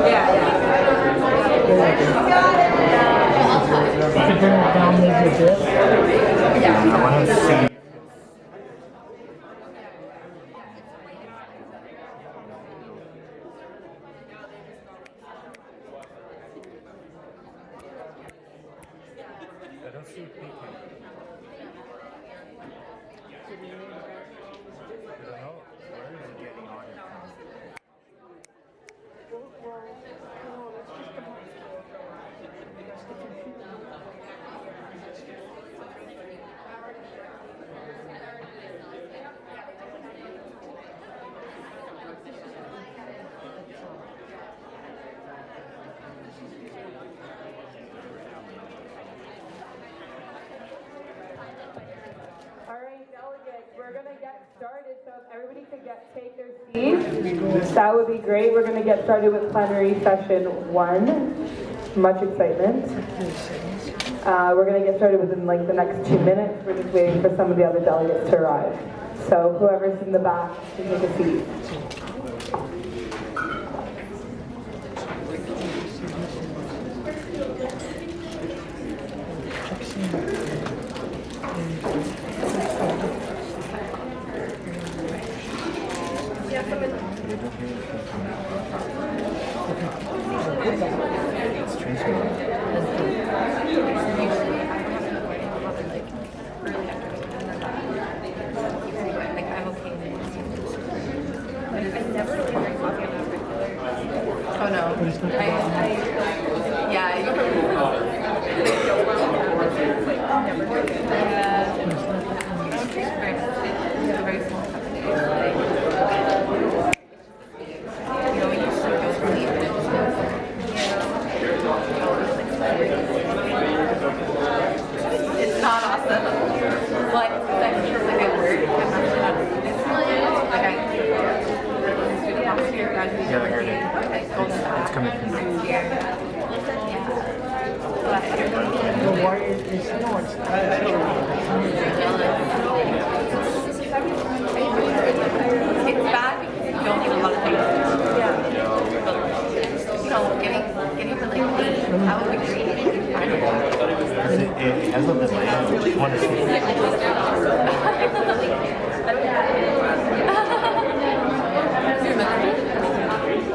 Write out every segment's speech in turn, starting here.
You can bring it down maybe a bit. I want to see. I don't see peeking. I don't know. Where is it getting on it from? All right, delegates, we're going to get started. So if everybody could take their seats, that would be great. We're going to get started with plenary session 1. Much excitement. We're going to get started within like the next 2 minutes. We're just waiting for some of the other delegates to arrive. So whoever's in the back, can take a seat. Oh no. Yeah, you very small company. You know, when you sleep, you'll sleep. It's not awesome. Like, I'm sure like I work, I'm actually not a student. Like I'm student last year, graduated Yeah, I heard it. It's coming from next year. Yeah. But why is no, it's It's bad because you don't need a lot of things. But, you know, getting for like 8, that would be great. It hasn't been like I want to see it.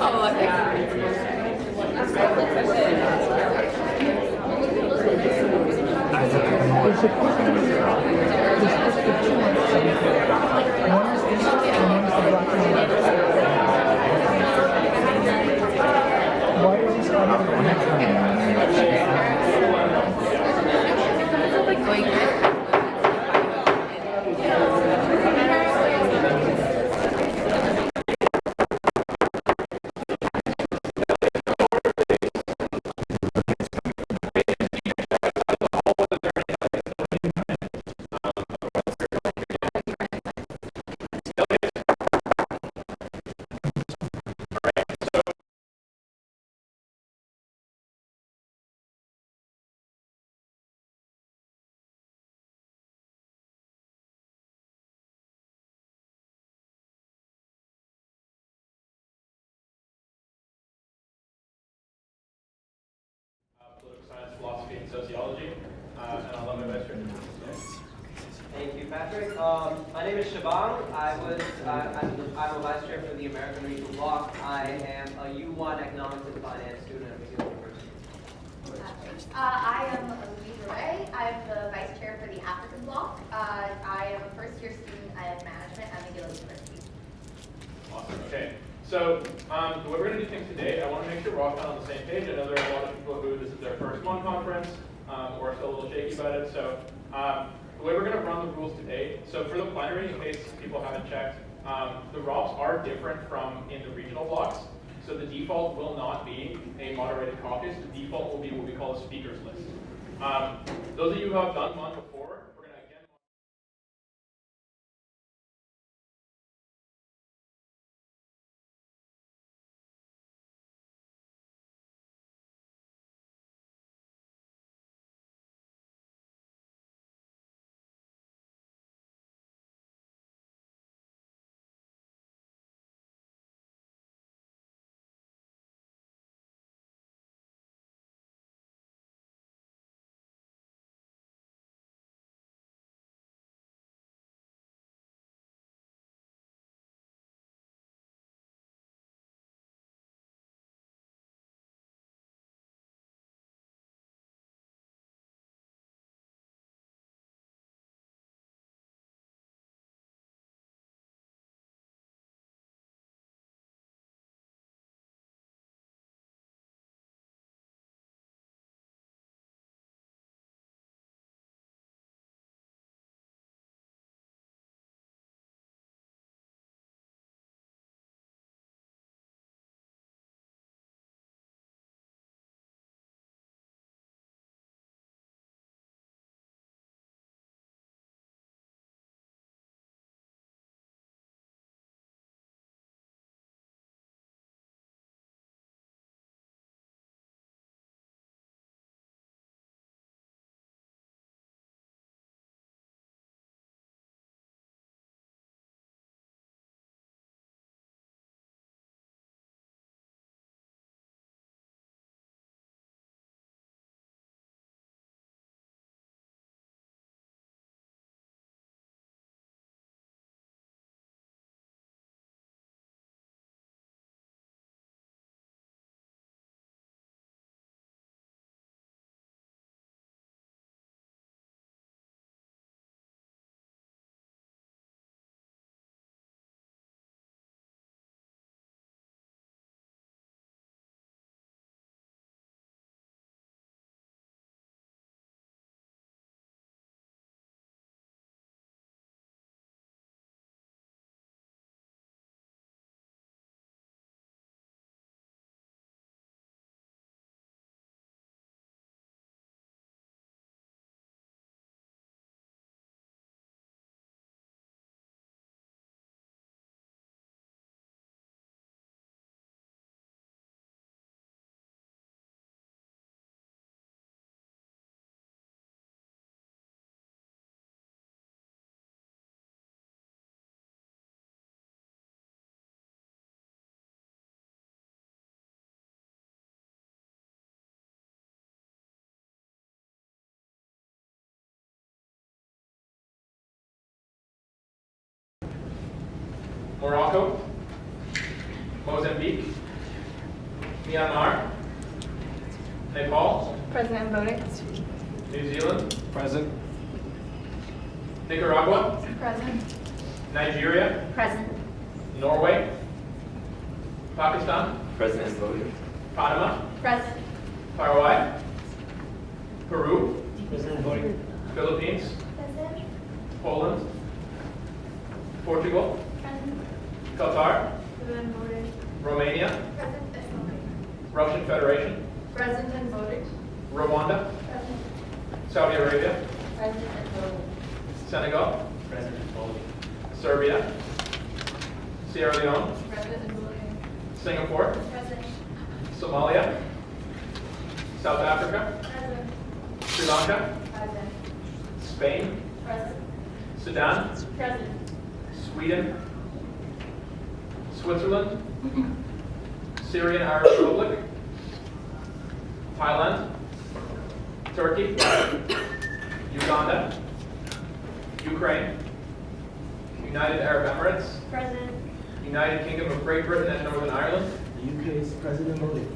Oh, okay. why is this Like going Political science, philosophy, and sociology, and I'll let my vice chair introduce himself. Thank you, Patrick. My name is Shabang. I'm a vice chair for the American Regional Bloc. I am a U1 Economics and Finance student at McGill University. I am Louise Ray. I'm the vice chair for the African Bloc. I am a first-year student at management at McGill University. Awesome. Okay. So the way we're going to do things today, I want to make sure we're all kind of on the same page. I know there are a lot of people who this is their first one conference or are still a little shaky about it. So the way we're going to run the rules today, so for the plenary, in case people haven't checked, the ROPs are different from in the regional blocks. So the default will not be a moderated caucus. The default will be what we call a speakers list. Those of you who have done one before, Morocco, Mozambique, Myanmar, Nepal, Present and voting. New Zealand, Present. Nicaragua, Present. Nigeria, Present. Norway, Pakistan, Present and voting. Panama, Present. Paraguay, Peru, Present and voting. Philippines, Present. Poland, Portugal, Present. Qatar, Present voting. Romania, Present and voting. Russian Federation, Present and voting. Rwanda, Present. Saudi Arabia, Present and voting. Senegal, Present and voting. Serbia, Sierra Leone, Present and voting. Singapore, Present. Somalia, South Africa, Present. Sri Lanka, Present. Spain, Present. Sudan, Present. Sweden, Switzerland, Syrian Arab Republic, Thailand, Turkey, Uganda, Ukraine, United Arab Emirates, Present. United Kingdom of Great Britain and Northern Ireland. The UK is president voting.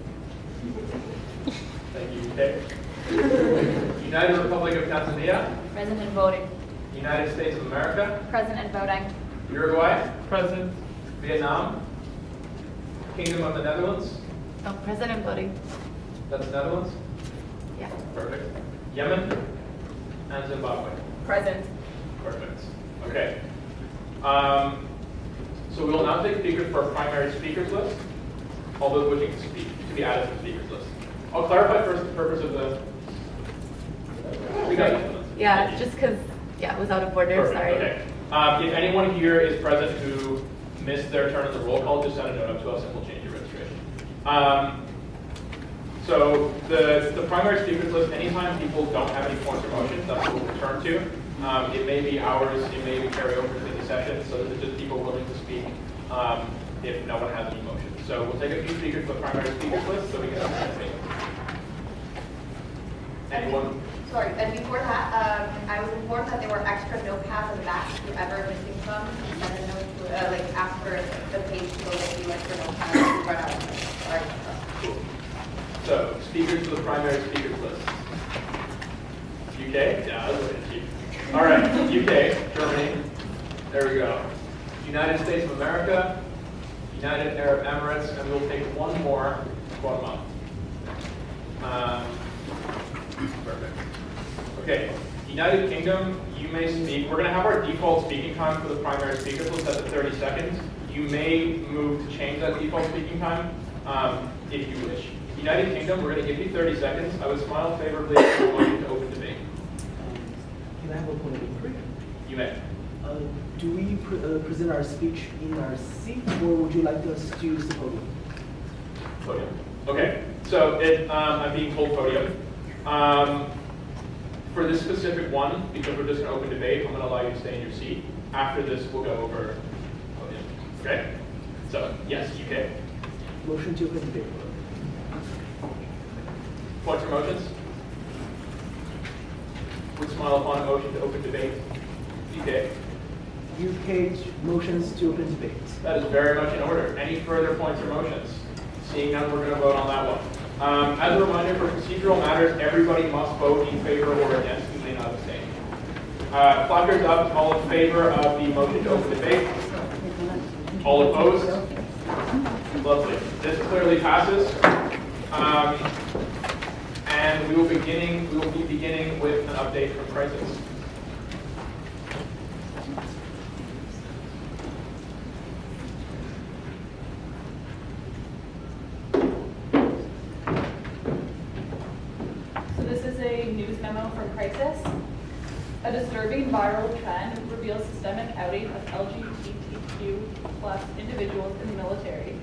Thank you, UK. United Republic of Tanzania, Present and voting. United States of America, Present and voting. Uruguay, Present. Vietnam, Kingdom of the Netherlands, Oh, present and voting. that's Netherlands, Yeah. perfect. Yemen, and Zimbabwe. Present. Perfect. Okay. So we will now take speakers for our primary speakers list, all those wishing to speak, to be added to the speakers list. I'll clarify first the purpose of the. We got you. Yeah, just because, yeah, it was out of order, Perfect, sorry. okay. If anyone here is present who missed their turn at the roll call, just send a note up to us and we'll change your registration. So the primary speakers list, anytime people don't have any points or motions, that's what we'll turn to. It may be hours, it may be carryover to the session, so this is just people willing to speak if no one has any motions. So we'll take a few speakers for the primary speakers list so we can understand the meeting. Anyone? Sorry, and before that, I was informed that there were extra notepads in the back. If you're ever missing some, send a note to, like, ask for the page to go get you extra notepads if you run out. Sorry. Cool. So, speakers for the primary speakers list. UK? Yeah, I was looking at you. All right, UK, Germany. There we go. United States of America, United Arab Emirates, and we'll take one more, Guatemala. Perfect. Okay, United Kingdom, you may speak. We're going to have our default speaking time for the primary speakers list at 30 seconds. You may move to change that default speaking time if you wish. United Kingdom, we're going to give you 30 seconds. I would smile favorably if you want to open debate. Can I have a point of inquiry? You may. Do we present our speech in our seat, or would you like us to use the podium? Podium. Okay, so I'm being told podium. For this specific one, because we're just going to open debate, I'm going to allow you to stay in your seat. After this, we'll go over podium. Okay? So, yes, UK. Motion to open debate. Points or motions? Would smile upon a motion to open debate. UK. UK motions to open debate. That is very much in order. Any further points or motions? Seeing none, we're going to vote on that one. As a reminder, for procedural matters, everybody must vote in favor or against. You may not abstain. Placards up. All in favor of the motion to open debate? All opposed? Lovely. This clearly passes. And we will be beginning with an update from Crisis. So this is a news memo from Crisis. A disturbing viral trend reveals systemic outing of LGBTQ plus individuals in the military.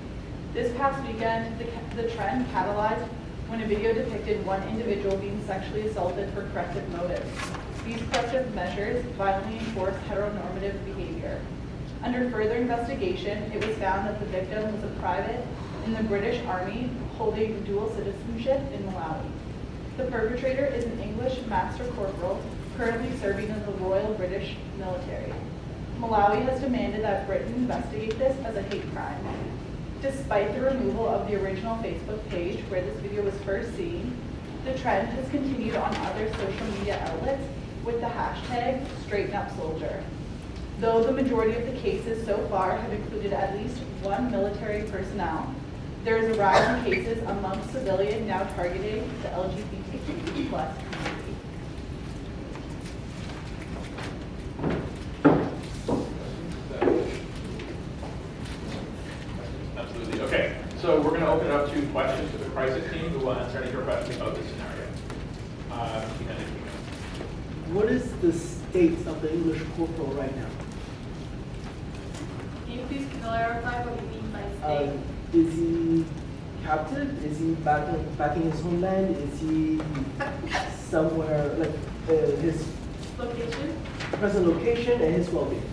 This past weekend, the trend catalyzed when a video depicted one individual being sexually assaulted for corrective motives. These corrective measures violently enforce heteronormative behavior. Under further investigation, it was found that the victim was a private in the British Army holding dual citizenship in Malawi. The perpetrator is an English Master Corporal currently serving in the Royal British Military. Malawi has demanded that Britain investigate this as a hate crime. Despite the removal of the original Facebook page where this video was first seen, the trend has continued on other social media outlets with the hashtag #StraightenUpSoldier. Though the majority of the cases so far have included at least one military personnel, there is a rise in cases among civilians now targeting the LGBTQ+ community. Absolutely. Okay, so we're going to open it up to questions to the crisis team who will answer any of your questions about this scenario. What is the state of the English corporal right now? Can you please clarify what you mean by state? Is he captive? Is he back in his homeland? Is he somewhere, like his Location? present location and his well-being?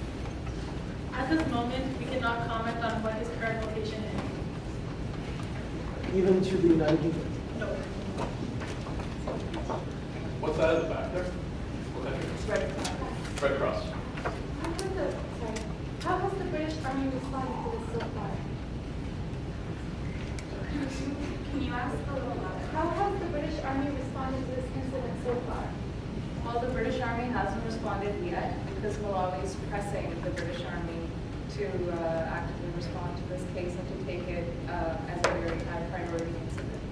At this moment, we cannot comment on what his current location is. Even to the United Kingdom? No. What's that at the back there? What country? Red Cross. Red Cross. How has the British Army responded to this so far? Can you ask a little louder? How has the British Army responded to this incident so far? Well, the British Army hasn't responded yet because Malawi is pressing the British Army to actively respond to this case and to take it as a very high priority incident.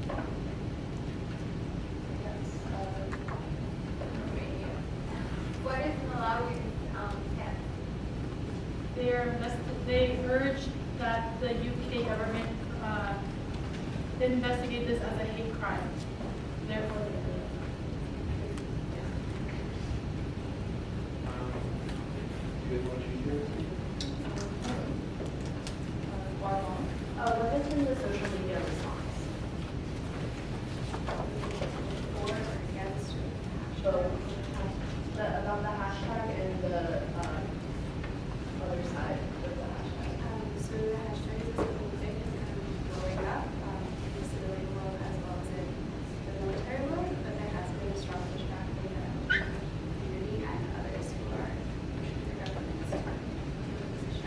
What is Malawi's stance? They urge that the UK government investigate this as a hate crime. Therefore, they do it. What has been the social media response? For or against About the hashtag and the other side of the hashtag. So the hashtag is something big and blowing up in the civilian world as well as in the military world, but there has been a strong pushback from the community and others who are pushing their governments to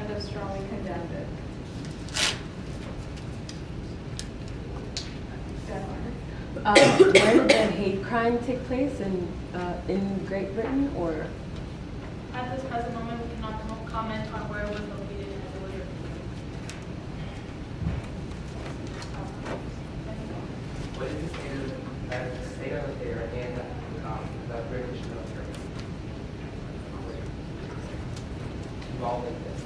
and have strongly condemned it. Where did the hate crime take place in Great Britain or? At this present moment, we cannot comment on where it was located and it was What is the state of there and the British military involved in this?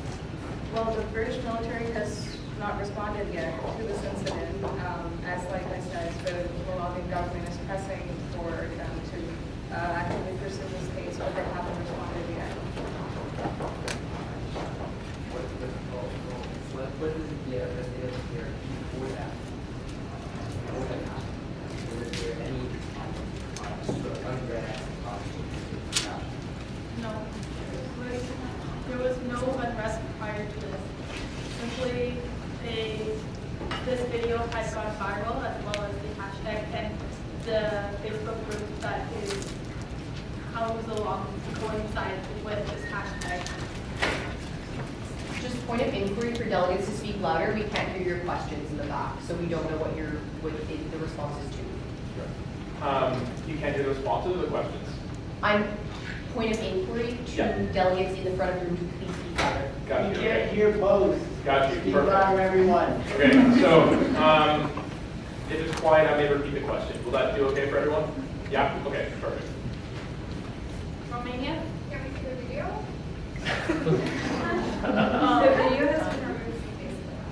Well, the British military has not responded yet to this incident. As like I said, the Malawian government is pressing for them to actively pursue this case, but they haven't responded yet. What is the state of there before that? Before that happened? Was there any sort of unrest? no. There was no unrest prior to this. Simply, this video has gone viral as well as the hashtag and the Facebook group that is comes along coincide with this hashtag. Just point of inquiry for delegates to speak louder. We can't hear your questions in the back, so we don't know what the response is to. You can't hear the responses to the questions. I'm point of inquiry to Yeah. delegates in the front of the room to please speak louder. Got you. You Okay. can't hear both. Got you. Speak Perfect. louder, everyone. Okay, so if it's quiet, I may repeat the question. Will that do okay for everyone? Yeah? Okay, perfect. Romania? Can we see the video? The video has been removed from Facebook.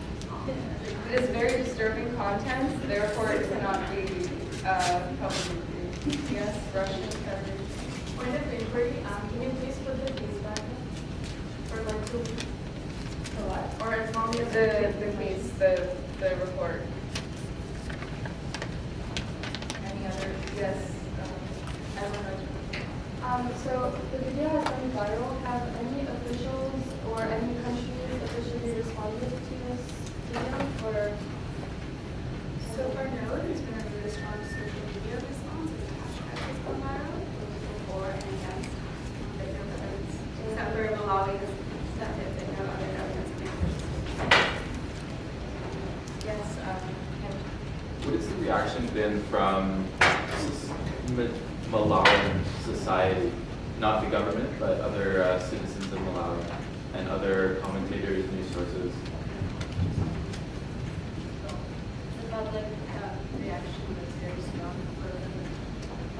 It is very disturbing content, therefore it cannot be publicly viewed. Yes, Russian coverage. Point of inquiry, can you please put the case back for like 2 weeks? For what? Or as long as the case, the report. Any other? Yes. I don't know. So the video has gone viral. Have any officials or any countries officially responded to this video? Or So far, no, there's been a really strong social media response as the hashtag has gone viral, both for and against the governments, except for Malawi has What has the reaction been from Malawian society, not the government, but other citizens of Malawi and other commentators, news sources? The public reaction was very strong for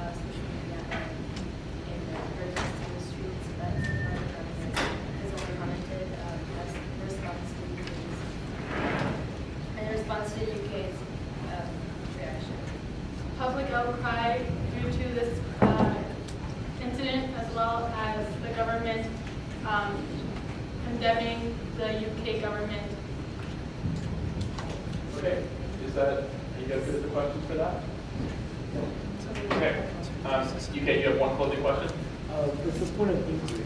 social media and in the protests in the streets, but so far the government has only commented as a response to UK's in response to UK's reaction. Public outcry due to this incident, as well as the government condemning the UK government. Okay, is that, are you guys good at the questions for that? Okay, UK, you have one closing question? What's the point of inquiry?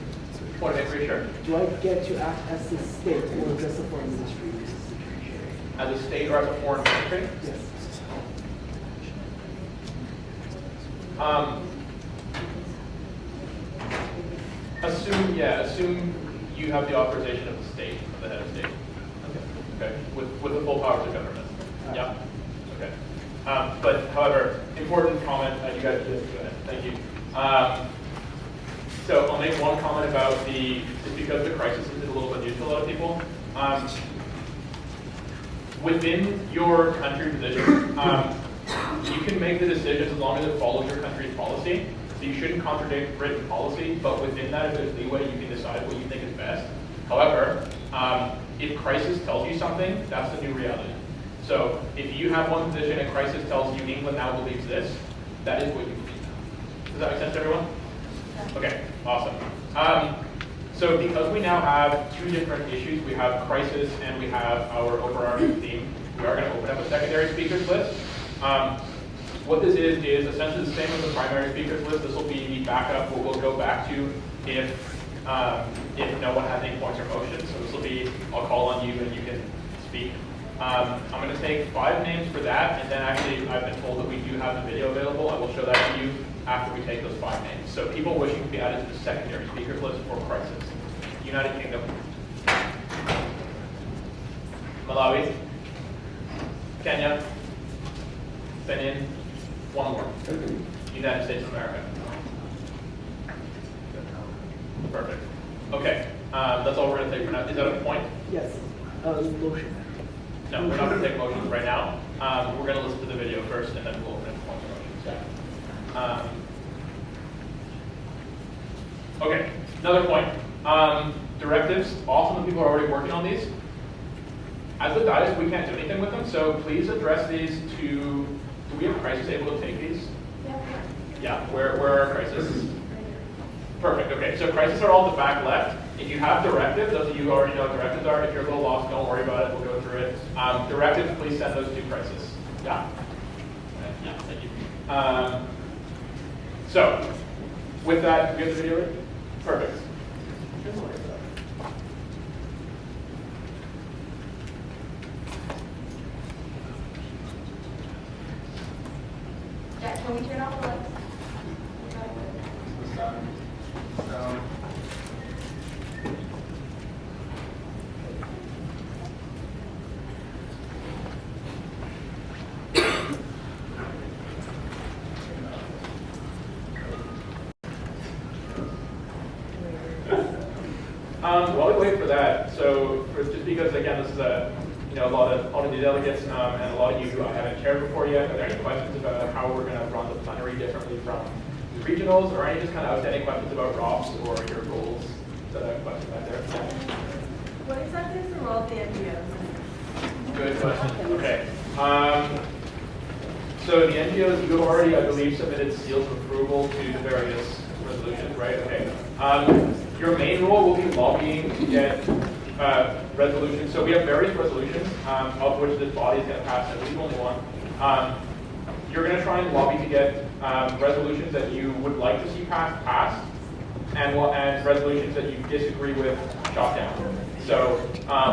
Point of inquiry, sure. Do I get to act as the state or just a foreign ministry? As a state or as a foreign ministry? Yes. Assume you have the authorization of the state, of the head of state. Okay. With the full powers of government. Yeah. Okay. But however, important comment. You guys, go ahead. Thank you. So I'll make one comment about just because the crisis is a little bit new to a lot of people. Within your country position, you can make the decisions as long as it follows your country's policy. So you shouldn't contradict written policy, but within that, if there's leeway, you can decide what you think is best. However, if crisis tells you something, that's the new reality. So if you have one position and crisis tells you England now believes this, that is what you believe now. Does that make sense to everyone? Okay, awesome. So because we now have two different issues, we have crisis and we have our overarching theme, we are going to open up a secondary speakers list. What this is essentially the same as the primary speakers list. This will be the backup, what we'll go back to if no one has any points or motions. So this will be, I'll call on you and you can speak. I'm going to take 5 names for that, and then actually I've been told that we do have the video available. I will show that to you after we take those 5 names. So people wishing to be added to the secondary speakers list for crisis. United Kingdom. Malawi. Kenya. Benin. One more. United States of America. Perfect. Okay. That's all we're going to take for now. Is that a point? Yes. Motion. No, we're not going to take motions right now. We're going to listen to the video first, and then we'll open up points and motions. Okay. Another point. Directives. Awesome that people are already working on these. As the dais, we can't do anything with them, so please address these to. Do we have crisis able to take these? Yeah. Where are our crises? Perfect. Okay. So crises are all at the back left. If you have directives, those of you who already know what directives are, if you're a little lost, don't worry about it. We'll go through it. Directives, please send those to crisis. Yeah. Yeah. Thank you. So, with that, do we have the video ready? Perfect. Jack, can we turn off the lights? While we wait for that, just because again this is a lot of the delegates and a lot of you who I haven't chaired before yet, are there any questions about how we're going to run the plenary differently from the regionals, or any just kind of outstanding questions about ROPS or your goals? Is that a question back there? What exactly is the role of the NGOs? Good question. Okay. So the NGOs, you have already, I believe, submitted seals of approval to the various resolutions, right? Okay. Your main role will be lobbying to get resolutions. So we have various resolutions, of which this body is going to pass at least only one. You're going to try and lobby to get resolutions that you would like to see passed, and resolutions that you disagree with shot down. So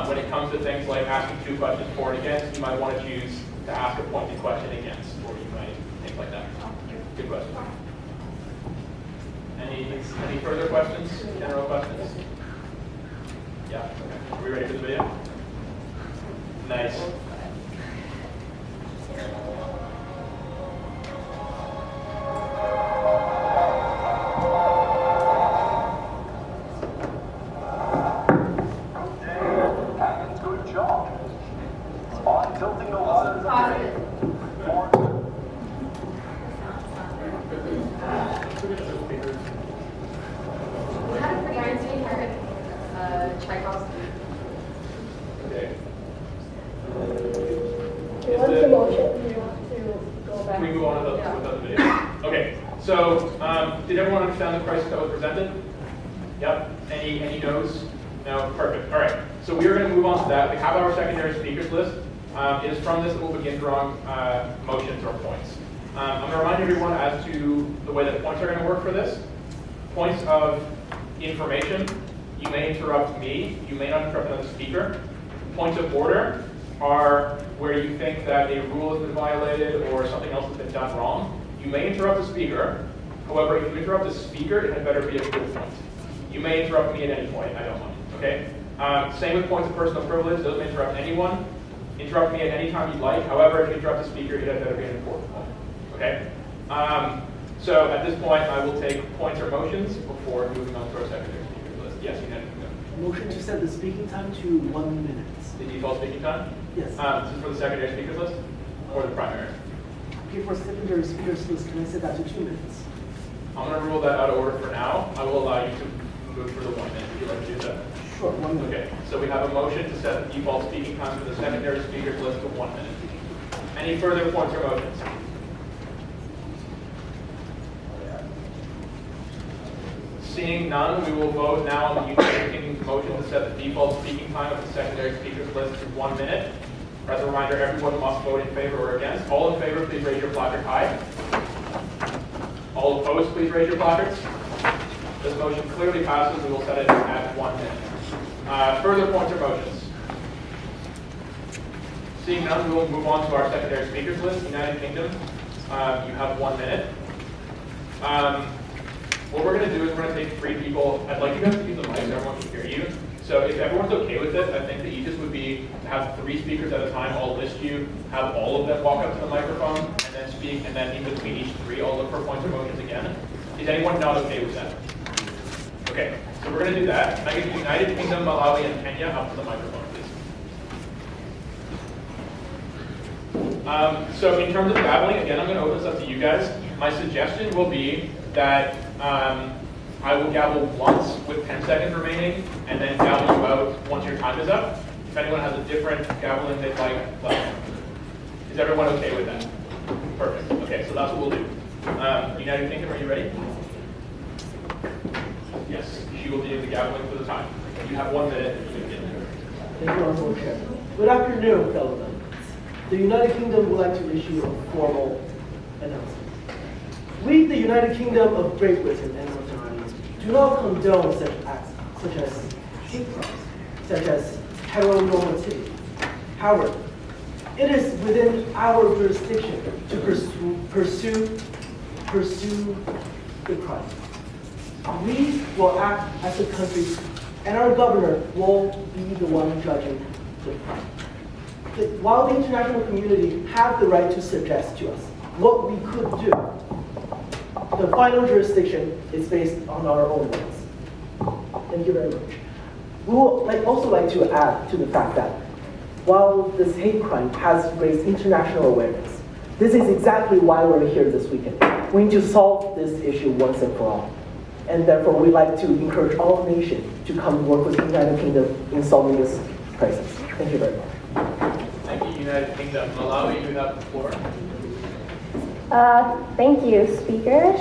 when it comes to things like asking 2 questions for and against, you might want to choose to ask a pointed question against, or you might think like that. Good question. Any further questions? General questions? Yeah. Okay. Are we ready for the video? Nice. Can we move on with the video? Okay, so did everyone understand the crisis that was presented? Yep. Any no's? No? Perfect. All right. So we are going to move on to that. We have our secondary speakers list. It is from this that we'll begin drawing motions or points. I'm going to remind everyone as to the way that points are going to work for this. Points of information. You may interrupt me. You may not interrupt another speaker. Points of order are where you think that a rule has been violated or something else has been done wrong. You may interrupt the speaker. However, if you interrupt the speaker, it had better be a good point. You may interrupt me at any point. I don't mind. Okay? Same with points of personal privilege. Those may interrupt anyone. Interrupt me at any time you'd like. However, if you interrupt the speaker, it had better be an important point. Okay? So at this point, I will take points or motions before moving on to our secondary speakers list. Yes, you can. Motion to set the speaking time to 1 minute. The default speaking time? Yes. This is for the secondary speakers list or the primary? Okay, for secondary speakers list, can I set that to 2 minutes? I'm going to rule that out of order for now. I will allow you to move for the 1 minute. Would you like to do that? Sure, 1 minute. Okay, so we have a motion to set the default speaking time for the secondary speakers list to 1 minute. Any further points or motions? Seeing none, we will vote now on the United Kingdom's motion to set the default speaking time of the secondary speakers list to 1 minute. As a reminder, everyone must vote in favor or against. All in favor, please raise your placard high. All opposed, please raise your placards. This motion clearly passes. We will set it at 1 minute. Further points or motions? Seeing none, we will move on to our secondary speakers list. United Kingdom, you have 1 minute. What we're going to do is we're going to take 3 people. I'd like you guys to use the mic so everyone can hear you. So if everyone's okay with it, I think the easiest would be to have 3 speakers at a time. I'll list you, have all of them walk up to the microphone, and then speak, and then in between each 3, I'll look for points or motions again. Is anyone not okay with that? Okay, so we're going to do that. Can I get United Kingdom, Malawi, and Kenya up to the microphone, please? So in terms of gabbling, again, I'm going to open this up to you guys. My suggestion will be that I will gavel once with 10 seconds remaining, and then gavel you out once your time is up. If anyone has a different gaveling they'd like, is everyone okay with that? Perfect. Okay, so that's what we'll do. United Kingdom, are you ready? Yes, she will do the gaveling for the time. You have 1 minute. Thank you, Honorable Chair. Good afternoon, fellow members. The United Kingdom would like to issue a formal announcement. We, the United Kingdom of Great Britain and Northern Ireland, do not condone such acts such as hate crimes, such as heteronormativity. However, it is within our jurisdiction to pursue the crime. We will act as a country, and our governor will be the one judging the crime. While the international community have the right to suggest to us what we could do, the final jurisdiction is based on our own rights. Thank you very much. We would also like to add to the fact that while this hate crime has raised international awareness, this is exactly why we're here this weekend. We need to solve this issue once and for all. And therefore, we'd like to encourage all nations to come work with the United Kingdom in solving this crisis. Thank you very much. Thank you, United Kingdom. Malawi, you have the floor. Thank you, Speaker.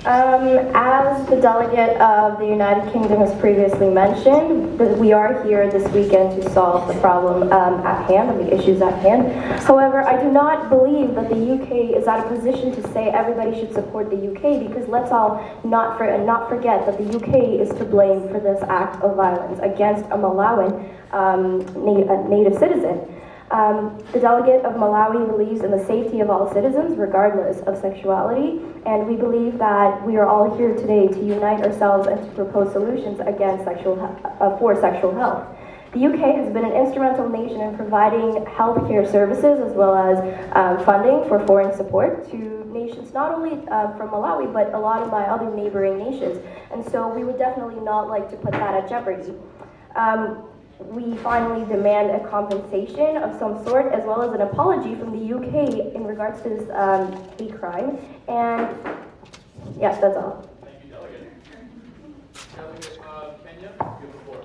As the delegate of the United Kingdom has previously mentioned, we are here this weekend to solve the problem at hand, and the issues at hand. However, I do not believe that the UK is at a position to say everybody should support the UK, because let's all not forget that the UK is to blame for this act of violence against a Malawian native citizen. The delegate of Malawi believes in the safety of all citizens, regardless of sexuality, and we believe that we are all here today to unite ourselves and to propose solutions against for sexual health. The UK has been an instrumental nation in providing healthcare services as well as funding for foreign support to nations not only from Malawi, but a lot of my other neighboring nations, and so we would definitely not like to put that at jeopardy. We finally demand a compensation of some sort, as well as an apology from the UK in regards to this hate crime. And yes, that's all. Thank you, Delegate. Delegate Kenya, you have the floor.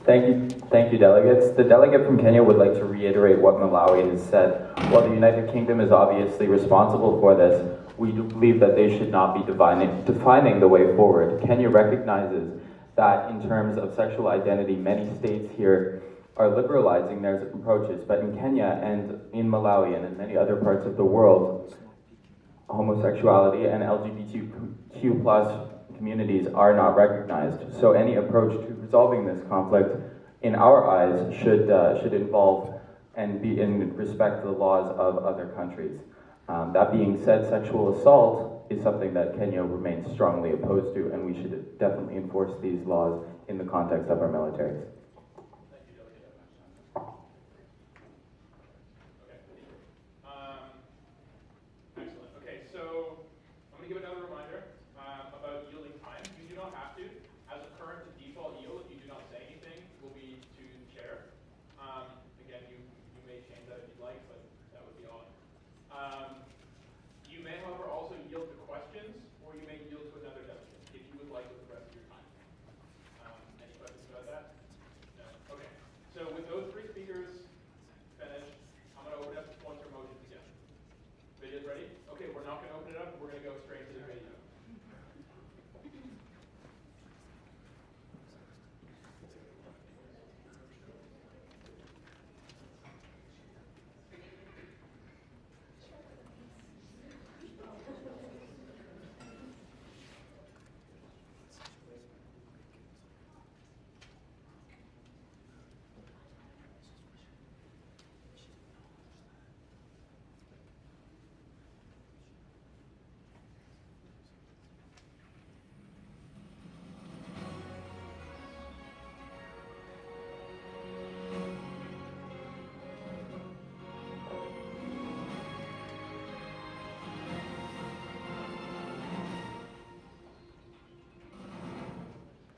Thank you, delegates. The delegate from Kenya would like to reiterate what Malawi has said. While the United Kingdom is obviously responsible for this, we do believe that they should not be defining the way forward. Kenya recognizes that in terms of sexual identity, many states here are liberalizing their approaches, but in Kenya and in Malawi and in many other parts of the world, homosexuality and LGBTQ plus communities are not recognized. So any approach to resolving this conflict, in our eyes, should involve and be in respect to the laws of other countries. That being said, sexual assault is something that Kenya remains strongly opposed to, and we should definitely enforce these laws in the context of our militaries. Excellent. Okay, so I'm going to give another reminder about yielding time. You do not have to. As a current default yield, if you do not say anything, will be to the chair. Again, you may change that if you'd like, but that would be odd. You may, however, also yield to questions, or you may yield to another delegate if you would like with the rest of your time. Any questions about that? No? Okay. So with those three speakers finished, I'm going to open up the points or motions again. Video's ready? Okay, we're not going to open it up. We're going to go straight to the video.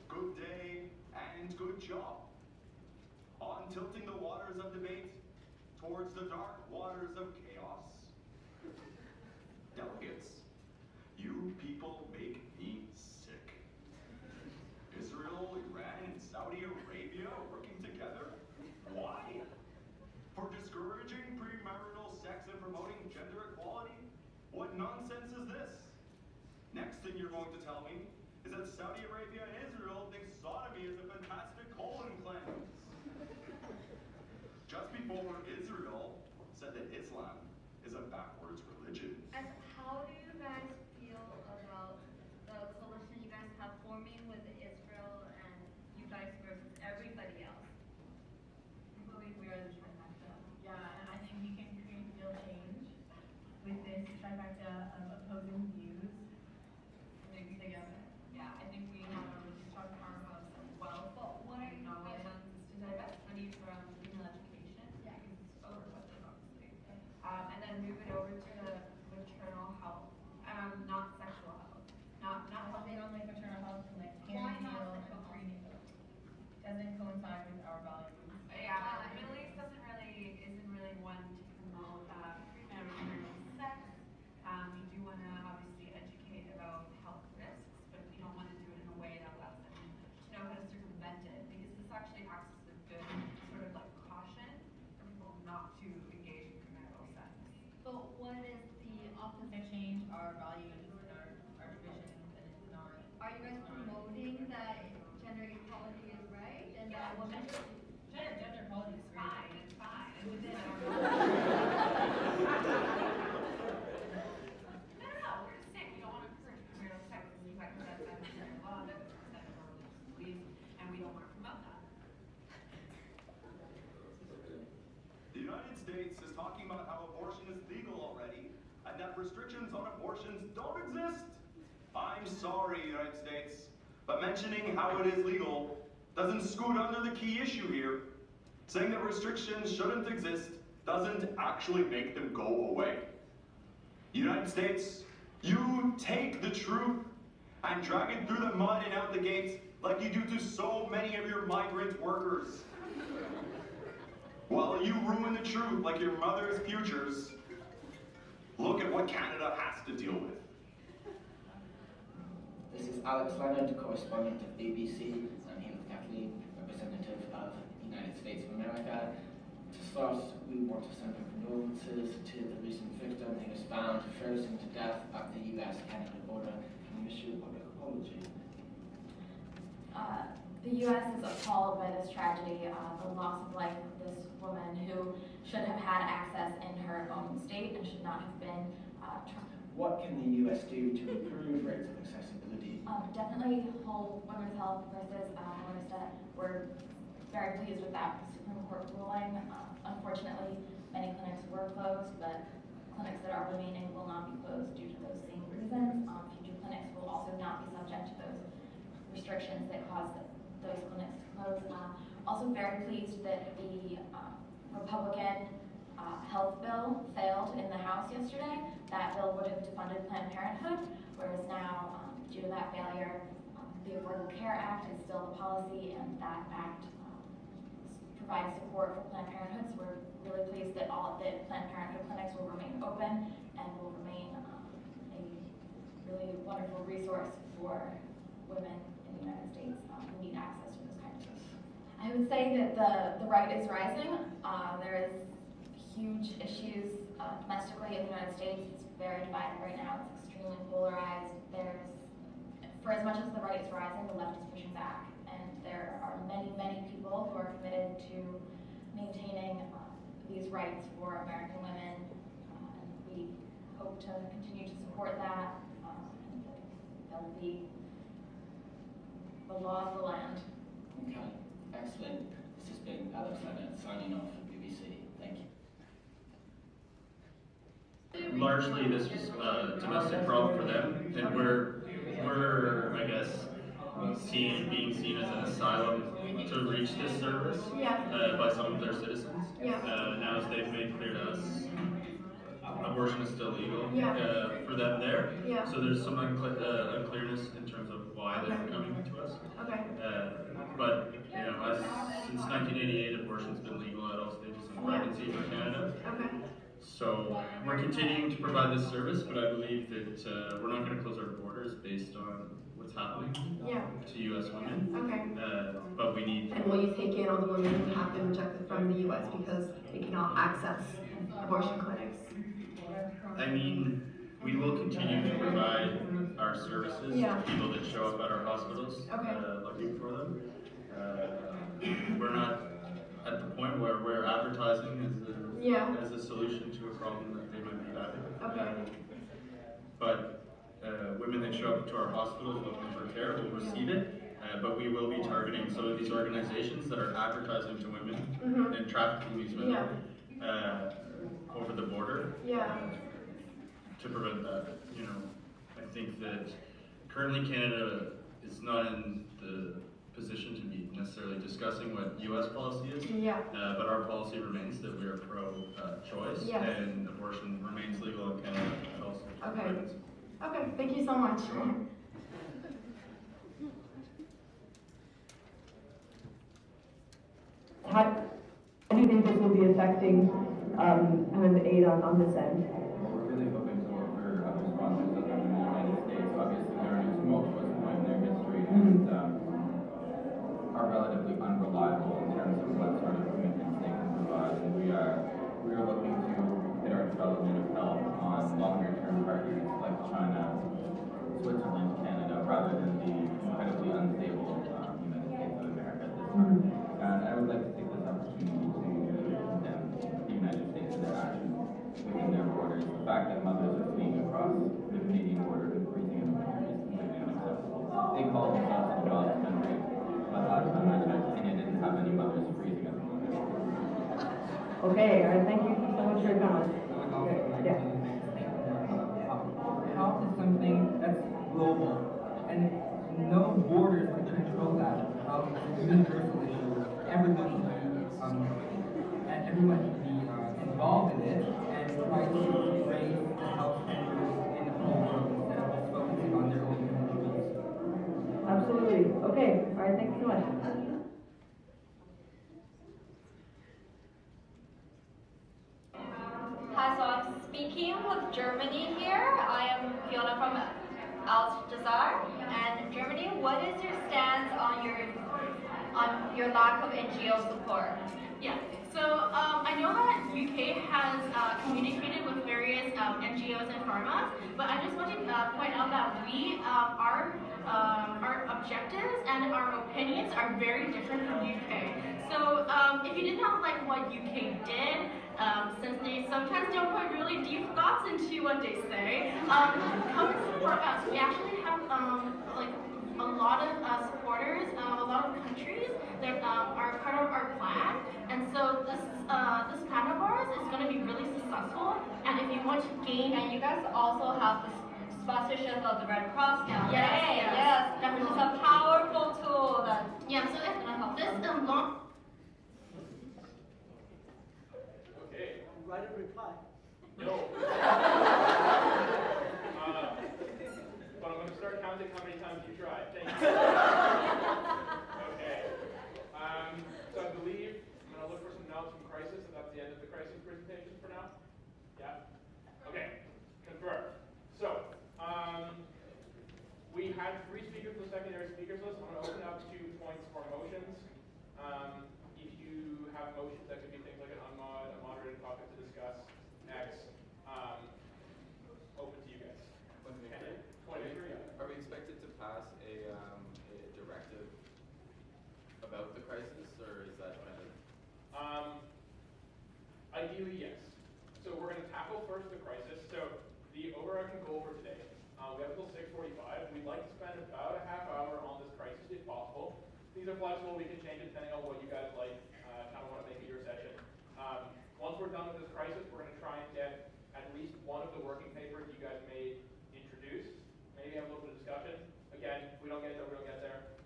Good day and good job on tilting the waters of debate towards the dark waters of chaos. Delegates, you people make me sick. Israel, Iran, and Saudi Arabia working together? Why? For discouraging premarital sex and promoting gender equality? What nonsense is this? Next thing you're going to tell me is that Saudi Arabia and Israel think sodomy is a fantastic colon cleanse. Just before Israel said that Islam is a backwards religion. And how do you guys feel about the coalition you guys have forming with Israel and you guys versus everybody else? I believe we are the trifecta. Yeah, and I think we can create real change with this trifecta of opposing views together. Yeah, I think we have a really strong powerhouse as well. But what are you knowledge guys to divest money from female education? Yeah, because it's overfunded, obviously. And then move it over to maternal health, not sexual health. Not helping on like maternal health and like perinatal and prenatal. Doesn't coincide with our values. Yeah, the Middle East isn't really one to promote premarital sex. We do want to obviously educate about health risks, but we don't want to do it in a way that allows them to know how to circumvent it, because this actually acts as a good sort of like caution for people not to engage in premarital sex. But what is the opposite? Change our values and our traditions, and it's not. Are you guys promoting that gender equality is right and that women should? Gender equality is fine. It's fine. And within our No, we're just saying we don't want to encourage premarital sex, and you guys said that's very law, that's our religious beliefs, and we don't want to promote that. The United States is talking about how abortion is legal already and that restrictions on abortions don't exist. I'm sorry, United States, but mentioning how it is legal doesn't scoot under the key issue here. Saying that restrictions shouldn't exist doesn't actually make them go away. United States, you take the truth and drag it through the mud and out the gate like you do to so many of your migrant workers. While you ruin the truth like your mother's futures, look at what Canada has to deal with. This is Alex Leonard, correspondent of BBC. I'm here with Kathleen, representative of the United States of America. To start, we want to send our condolences to the recent victim who was found frozen to death at the US-Canada border. Can you issue a public apology? The U.S. is appalled by this tragedy, the loss of life of this woman who should have had access in her own state and should not have been What can the U.S. do to improve rates of accessibility? definitely whole women's health versus Morista. We're very pleased with that Supreme Court ruling. Unfortunately, many clinics were closed, but clinics that are remaining will not be closed due to those same reasons. Future clinics will also not be subject to those restrictions that cause those clinics to close. Also very pleased that the Republican health bill failed in the House yesterday. That bill would have defunded Planned Parenthood, whereas now, due to that failure, the Affordable Care Act is still the policy, and that act provides support for Planned Parenthood. So we're really pleased that that Planned Parenthood clinics will remain open and will remain a really wonderful resource for women in the United States who need access to those kinds of things. I would say that the right is rising. There is huge issues domestically in the United States. It's very divided right now. It's extremely polarized. For as much as the right is rising, the left is pushing back. And there are many, many people who are committed to maintaining these rights for American women. And we hope to continue to support that. And that will be the law of the land. Okay, excellent. This has been Alex Leonard signing off for BBC. Thank you. Largely, this was a domestic problem for them, and we're I guess, being seen as an asylum to reach this service by some of their citizens. Now, as they've made clear to us, abortion is still legal for them there. So there's some unclearness in terms of why they're coming to us. But since 1988, abortion's been legal at all stages of pregnancy for Canada. So we're continuing to provide this service, but I believe that we're not going to close our borders based on what's happening to U.S. women. But we need. And will you take in all the women who have been rejected from the U.S. because they cannot access abortion clinics? I mean, we will continue to provide our services to people that show up at our hospitals looking for them. We're not at the point where we're advertising as a solution to a problem that they might be having. But women that show up to our hospitals looking for care will receive it, but we will be targeting some of these organizations that are advertising to women and trafficking these women over the border to prevent that. I think that currently Canada is not in the position to be necessarily discussing what U.S. policy is, but our policy remains that we are pro-choice, and abortion remains legal in Canada at all stages of pregnancy. Okay, thank you so much. How do you think this will be affecting kind of the aid on this end? We're really hoping to look for other sponsors other than the United States. Obviously, there are multiple point in their history and are relatively unreliable in terms of what sort of commitments they can provide. And we are looking to hit our development of help on longer-term partners like China, Switzerland, Canada, rather than the incredibly unstable United States of America at this time. And I would like to take this opportunity to condemn the United States and their actions within their borders. The fact that mothers are fleeing across the Canadian border and freezing in the winter is completely unacceptable. They call themselves a developed country, but last time I checked, Kenya didn't have any mothers freezing at the moment. Okay, all right, thank you so much for your comments. Health is something that's global, and no borders can control that. Health is a universal issue. Everyone should be involved in it and try to raise the health standards in the whole world instead of just focusing on their own countries. Absolutely. Okay, all right, thank you so much. Hi, so I'm speaking with Germany here. I am Fiona from Al Jazaar. And Germany, what is your stance on your on your lack of NGO support. Yeah, so I know that UK has communicated with various NGOs and pharma, but I just want to point out that our objectives and our opinions are very different from UK. So if you did not like what UK did, since they sometimes don't put really deep thoughts into what they say, come and support us. We actually have like a lot of supporters, a lot of countries that are part of our plan, and so this plan of ours is going to be really successful. And if you want to gain, and you guys also have the sponsorship of the Red Cross now. Yes, definitely. It's a powerful tool that so if this long. Okay. Write a reply. No. But I'm going to start counting how many times you tried. Thank you. Okay. So I believe I'm going to look for some notes from Crisis, and that's the end of the Crisis presentation for now. Yeah? Okay. Confirmed. So, we had 3 speakers for the secondary speakers list. I'm going to open up 2 points for motions. If you have motions, that could be things like an unmod, a moderated topic to discuss, X. Open to you guys. 23. Are we expected to pass a directive about the crisis, or is that kind of? Ideally, yes. So we're going to tackle first the crisis. So the overarching goal for today, we have until 6:45. We'd like to spend about a half hour on this crisis if possible. These are flexible. We can change it depending on what you guys like, kind of want to make it your session. Once we're done with this crisis, we're going to try and get at least one of the working papers you guys made introduced. Maybe have a little bit of discussion. Again, if we don't get there, we don't get there.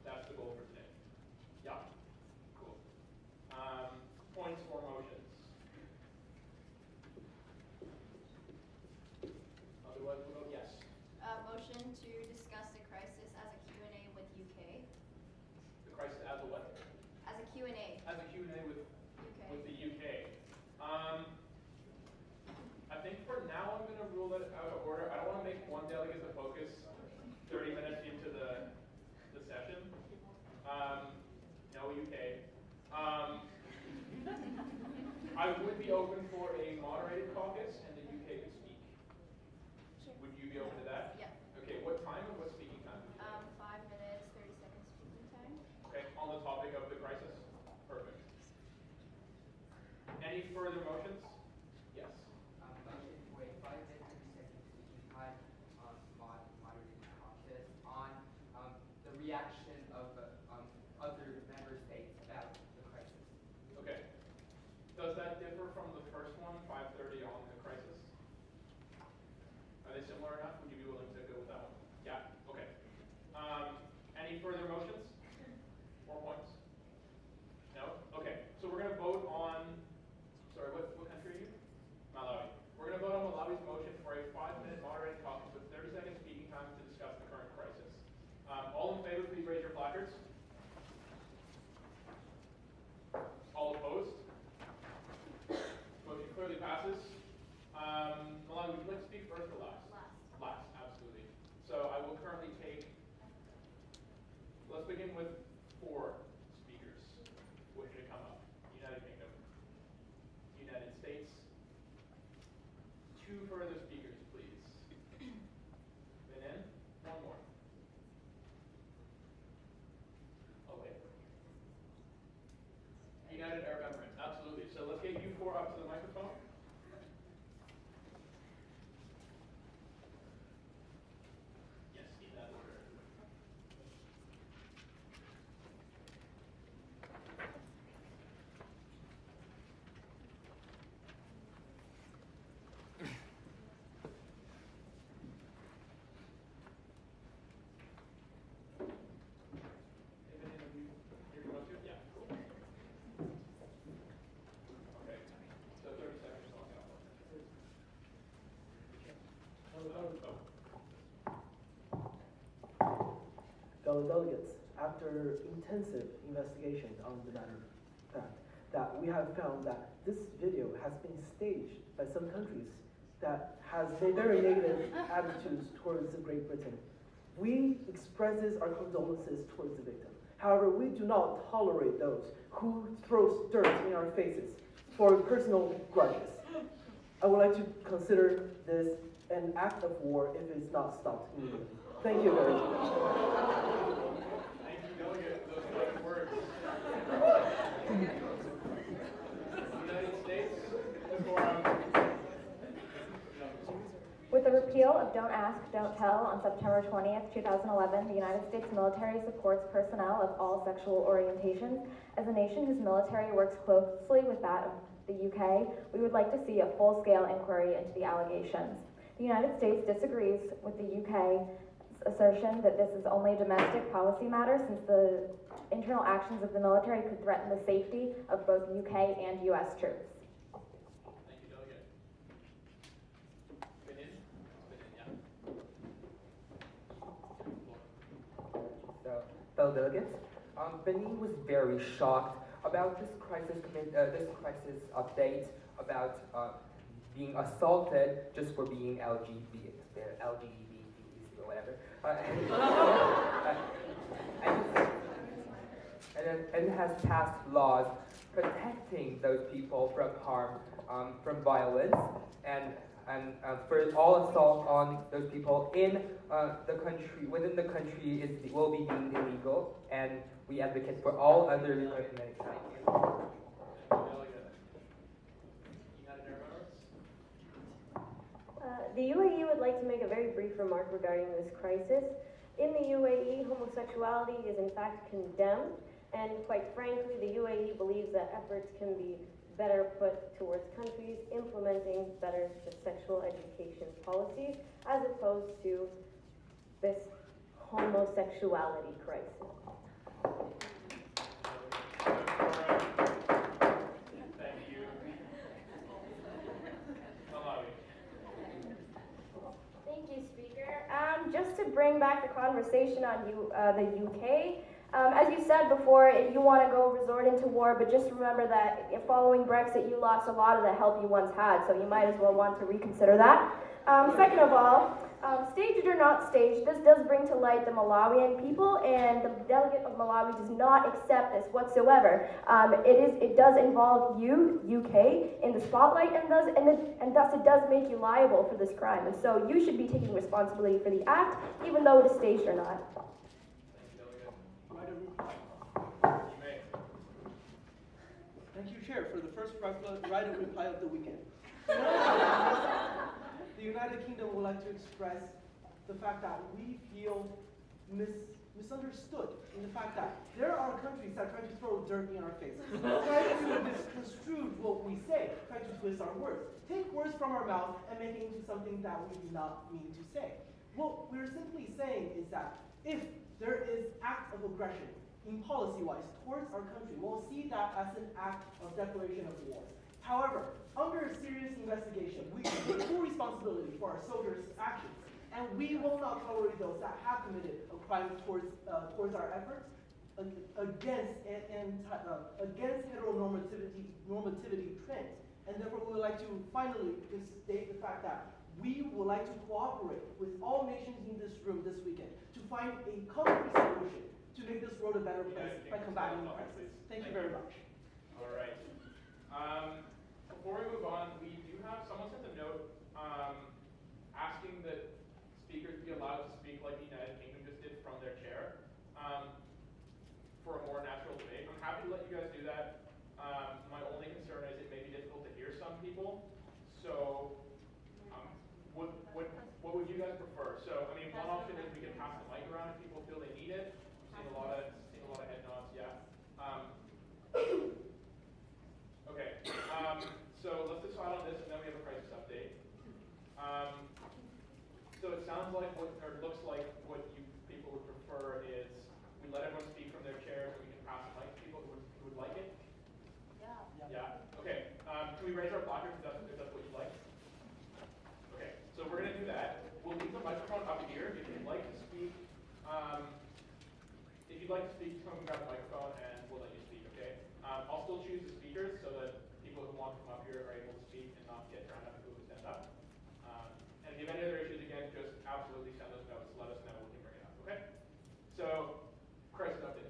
That's the goal for today. Yeah. Cool. Points or motions? Otherwise, we'll go yes. Motion to discuss the crisis as a Q&A with UK. The crisis as a what? As a Q&A. As a Q&A with the UK. I think for now I'm going to rule it out of order. I don't want to make one delegate the focus 30 minutes into the session. No UK. I would be open for a moderated caucus and the UK could speak. Would you be open to that? Yeah. Okay, what time and what speaking time? 5 minutes, 30 seconds speaking time. Okay, on the topic of the crisis? Perfect. Any further motions? Yes. Motion for a 5 minute 30 second speaking time on moderated caucus on the reaction of other member states about the crisis. Okay. Does that differ from the first one, 5:30 on the crisis? Are they similar enough? Would you be willing to go with that one? Yeah, okay. Any further motions? More points? No? Okay, so we're going to vote on, sorry, what country are you? Malawi. We're going to vote on Malawi's motion for a 5-minute moderated caucus with 30-second speaking time to discuss the current crisis. All in favor, please raise your placards. All opposed? Motion clearly passes. Malawi, would you like to speak first or last? Last, absolutely. So I will currently take, let's begin with 4 speakers wishing to come up. United Kingdom, United States. 2 further speakers, please. Benin, 1 more. Oh, wait. United Arab Emirates, absolutely. So let's get you 4 up to the microphone. Yes, in that order. Yeah, cool. Okay, so 30 seconds on Fellow delegates, after intensive investigation on the matter, that we have found that this video has been staged by some countries that has very negative attitudes towards Great Britain. We expresses our condolences towards the victim. However, we do not tolerate those who throw dirt in our faces for personal grudges. I would like to consider this an act of war if it's not stopped immediately. Thank you very much. Thank you, Delegate, for those kind words. United States, With the repeal of Don't Ask, Don't Tell on September 20th, 2011, the United States military supports personnel of all sexual orientations. As a nation whose military works closely with that of the UK, we would like to see a full-scale inquiry into the allegations. The United States disagrees with the UK's assertion that this is only a domestic policy matter, since the internal actions of the military could threaten the safety of both UK and US troops. Thank you, Delegate. So, fellow delegates, Benin was very shocked about this crisis update about being assaulted just for being LGBTs or whatever. And has passed laws protecting those people from harm, from violence, and for all assault on those people in the country, within the country, will be deemed illegal, and we advocate for all other diplomatic sanctions. The UAE would like to make a very brief remark regarding this crisis. In the UAE, homosexuality is in fact condemned, and quite frankly, the UAE believes that efforts can be better put towards countries implementing better sexual education policies as opposed to this homosexuality crisis. Thank you. Thank you, Speaker. Just to bring back the conversation on the UK, as you said before, you want to go resort into war, but just remember that following Brexit, you lost a lot of the help you once had, so you might as well want to reconsider that. Second of all, staged or not staged, this does bring to light the Malawian people, and the delegate of Malawi does not accept this whatsoever. It does involve you, UK, in the spotlight, and thus it does make you liable for this crime, and so you should be taking responsibility for the act, even though it is staged or not. Thank you, Chair, for the first right of reply of the weekend. The United Kingdom would like to express the fact that we feel misunderstood in the fact that there are countries that try to throw dirt in our faces, try to misconstrue what we say, try to twist our words, take words from our mouth and make it into something that we do not mean to say. What we're simply saying is that if there is act of aggression in policy-wise towards our country, we'll see that as an act of declaration of war. However, under a serious investigation, we take full responsibility for our soldiers' actions, and we will not tolerate those that have committed a crime towards our efforts against heteronormativity trends. And therefore, we would like to finally state the fact that we would like to cooperate with all nations in this room this weekend to find a concrete solution to make this world a better place by combating the crisis. Thank you very much. All right. Before we move on, we do have someone sent a note asking that speakers be allowed to speak like the United Kingdom just did from their chair for a more natural debate. I'm happy to let you guys do that. My only concern is it may be difficult to hear some people. So what would you guys prefer? So, I mean, one option is we can pass the mic around if people feel they need it. I've seen a lot of head nods, yeah. Okay, so let's decide on this, and then we have a crisis update. So it sounds like looks like what you people would prefer is we let everyone speak from their chairs, and we can pass the mic to people who would like it. Yeah. Okay. Can we raise our placards if that's what you'd like? Okay. So we're gonna do that. We'll leave the microphone up here. If you'd like to speak, come and grab the microphone, and we'll let you speak. Okay. I'll still choose the speakers so that people who want to come up here are able to speak and not get drowned out of people who stand up. And if you have any other issues, again, just absolutely send us notes. Let us know. We can bring it up. Okay. So, crisis update.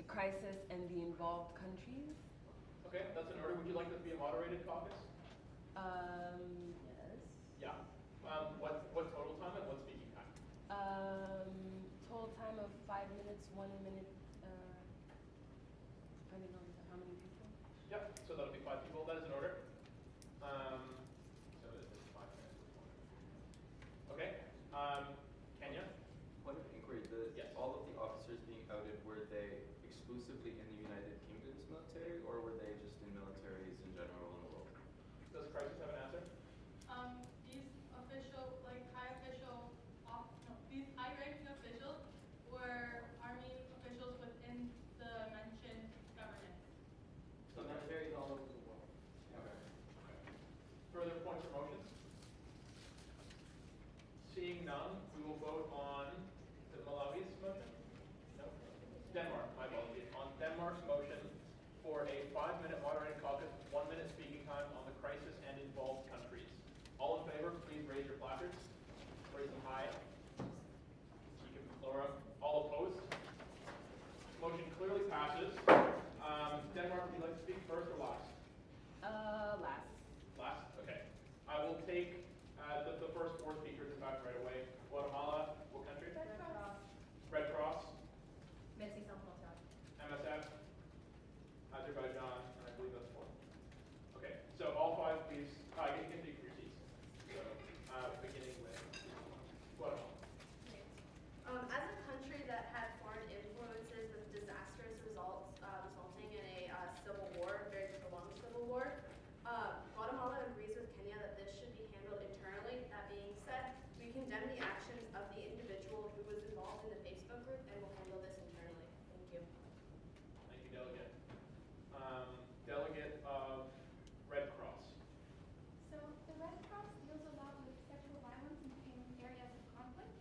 crisis and the involved countries. Okay, that's in order. Would you like this to be a moderated caucus? Yes. Yeah. What total time and what speaking time? Total time of 5 minutes, 1 minute, depending on how many people. Yep, so that'll be 5 people. That is in order. So it's 5 minutes. Okay. Kenya? Point of inquiry, all of the officers being outed, were they exclusively in the United Kingdom's military, or were they just in militaries in general in the world? Does Crisis have an answer? These official, these high-ranking officials were army officials within the mentioned government. So militaries all over the world. Okay. Further points or motions? Seeing none, we will vote on the Malawi's motion? No? Denmark, my apologies. On Denmark's motion for a 5-minute moderated caucus, 1 minute speaking time on the crisis and involved countries. All in favor, please raise your placards. Raise them high. All opposed? Motion clearly passes. Denmark, would you like to speak first or last? Last. Last? Okay. I will take the first 4 speakers, in fact, right away. Guatemala, what country? Red Cross. Red Cross. Merci, Montreal. MSF. Azerbaijan, and I believe that's 4. Okay, so all 5, please. You can take your seats. So, beginning with Guatemala. As a country that had foreign influences with disastrous results, resulting in a civil war, a very prolonged civil war, Guatemala agrees with Kenya that this should be handled internally. That being said, we condemn the actions of the individual who was involved in the Facebook group and will handle this internally. Thank you. Thank you, Delegate. Delegate of Red Cross. So the Red Cross deals a lot with sexual violence in areas of conflict,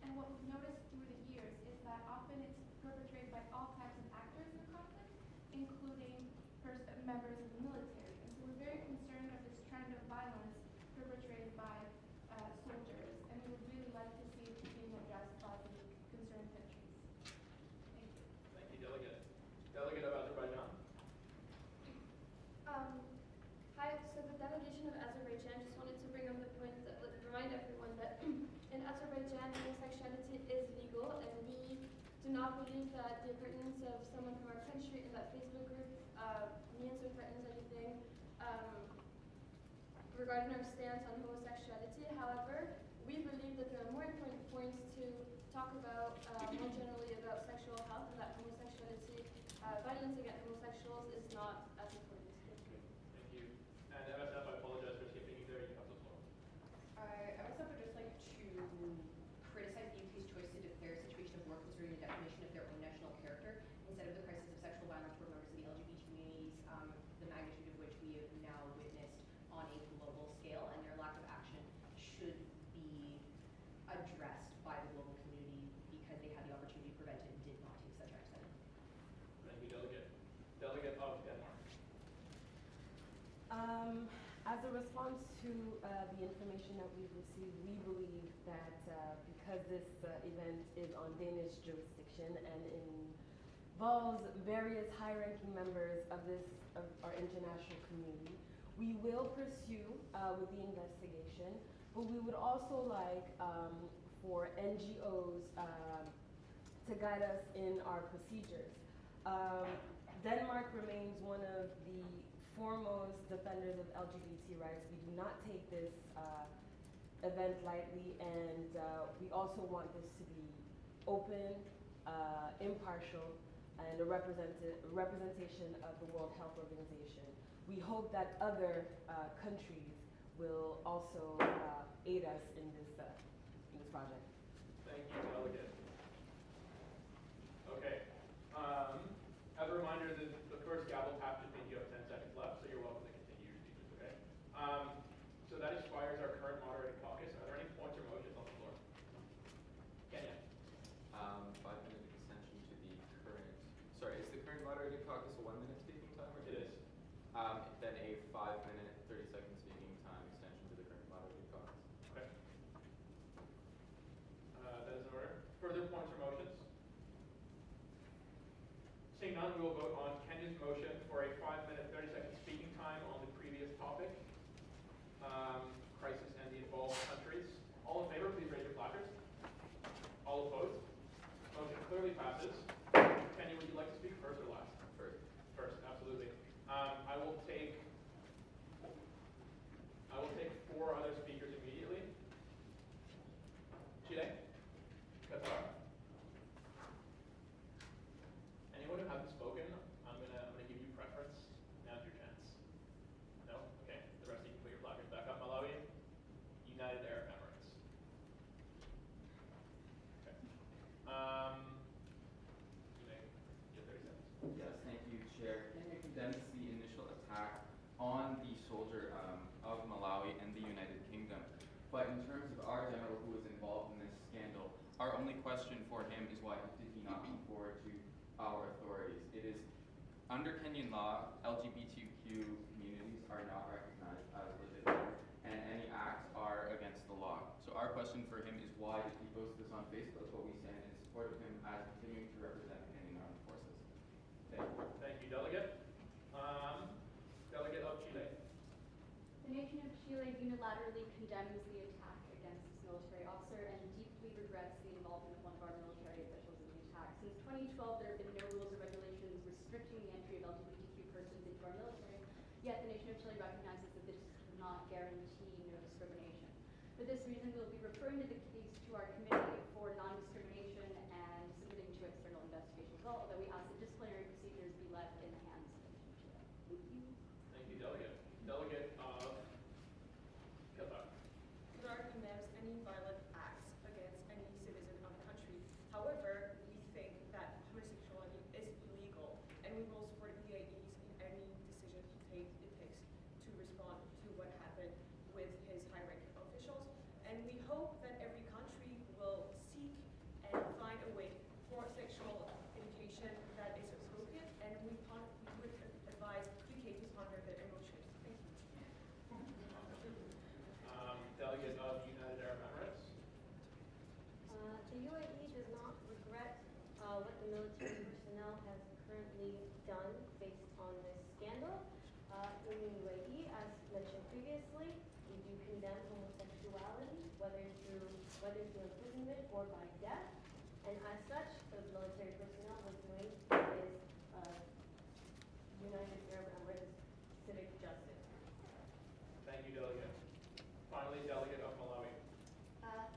and what we've noticed through the years is that often it's perpetrated by all types of actors in the conflict, including members of the military. And so we're very concerned of this trend of violence perpetrated by soldiers, and we would really like to see it being addressed by the concerned countries. Thank you. Thank you, Delegate. Delegate of Azerbaijan. Hi, so the delegation of Azerbaijan just wanted to bring up the point that would remind everyone that in Azerbaijan, homosexuality is legal, and we do not believe that the appearance of someone from our country in that Facebook group means or threatens anything regarding our stance on homosexuality. However, we believe that there are more important points to talk about more generally about sexual health, and that homosexuality, violence against homosexuals is not as important. Thank you. And MSF, I apologize for skipping you there. You have the floor. MSF would just like to criticize the UK's choice to declare a situation of war concerning the definition of their own national character instead of the crisis of sexual violence toward members of the LGBT communities, the magnitude of which we have now witnessed on a global scale, and their lack of action should be addressed by the global community because they had the opportunity to prevent it and did not take such action. Thank you, Delegate. Delegate of Denmark. As a response to the information that we've received, we believe that because this event is on Danish jurisdiction and involves various high-ranking members of our international community, we will pursue with the investigation, but we would also like for NGOs to guide us in our procedures. Denmark remains one of the foremost defenders of LGBT rights. We do not take this event lightly, and we also want this to be open, impartial, and a representation of the World Health Organization. We hope that other countries will also aid us in this project. Thank you, Delegate. Okay. As a reminder, the first gavel tap just means you have 10 seconds left, so you're welcome to continue your speeches, okay? So that expires our current moderated caucus. Are there any points or motions on the floor? Kenya. 5-minute extension to the current, sorry, is the current moderated caucus a 1-minute speaking time? Or It is. Then a 5-minute, 30-second speaking time extension to the current moderated caucus. Okay. That is in order. Further points or motions? Seeing Seeing none, we will vote on Kenya's motion for a 5-minute, 30-second speaking time on the previous topic, crisis and the involved countries. All in favor, please raise your placards. All opposed? Motion clearly passes. Kenya, would you like to speak first or last? First. First, absolutely. I will take 4 other speakers immediately. Chile? Qatar? Anyone who hasn't spoken, I'm gonna give you preference. Now's your chance. No? Okay. The rest of you can put your placards back up. Malawi? United Arab Emirates. Okay. You may get 30 seconds. Yes, thank you, Chair. Kenya condemns the initial attack on the soldier of Malawi and the United Kingdom. But in terms of our general who was involved in this scandal, our only question for him is why did he not come forward to our authorities? It is under Kenyan law, LGBTQ communities are not recognized as legitimate, and any acts are against the law. So our question for him is why did he post this on Facebook? But we stand in support of him as continuing to represent Kenyan armed forces. Thank you. Thank you, Delegate. Delegate of Chile. The nation of Chile unilaterally condemns the attack against its military officer and deeply regrets the involvement of one of our military officials in the attack. Since 2012, there have been no rules or regulations restricting the entry of LGBTQ persons into our military, yet the nation of Chile recognizes that this does not guarantee no discrimination. For this reason, we will be referring the case to our committee for non-discrimination and submitting to external investigation as well, although we ask that disciplinary procedures be left in the hands of the nation of Chile. Thank you. Thank you, Delegate. Delegate of Qatar. Qatar condemns any violent acts against any citizen of the country. However, we think that homosexuality is illegal, and we will support UAEs in any decision it takes to respond to what happened with his high-ranking officials. And we hope that every country will seek and find a way for sexual education that is appropriate, and we would advise UK to ponder their emotions. Thank you. Delegate of United Arab Emirates. The UAE does not regret what the military personnel has currently done based on this scandal. In the UAE, as mentioned previously, we do condemn homosexuality, whether through imprisonment or by death. And as such, the military personnel was doing is United Arab Emirates civic justice. Thank you, Delegate. Finally, Delegate of Malawi.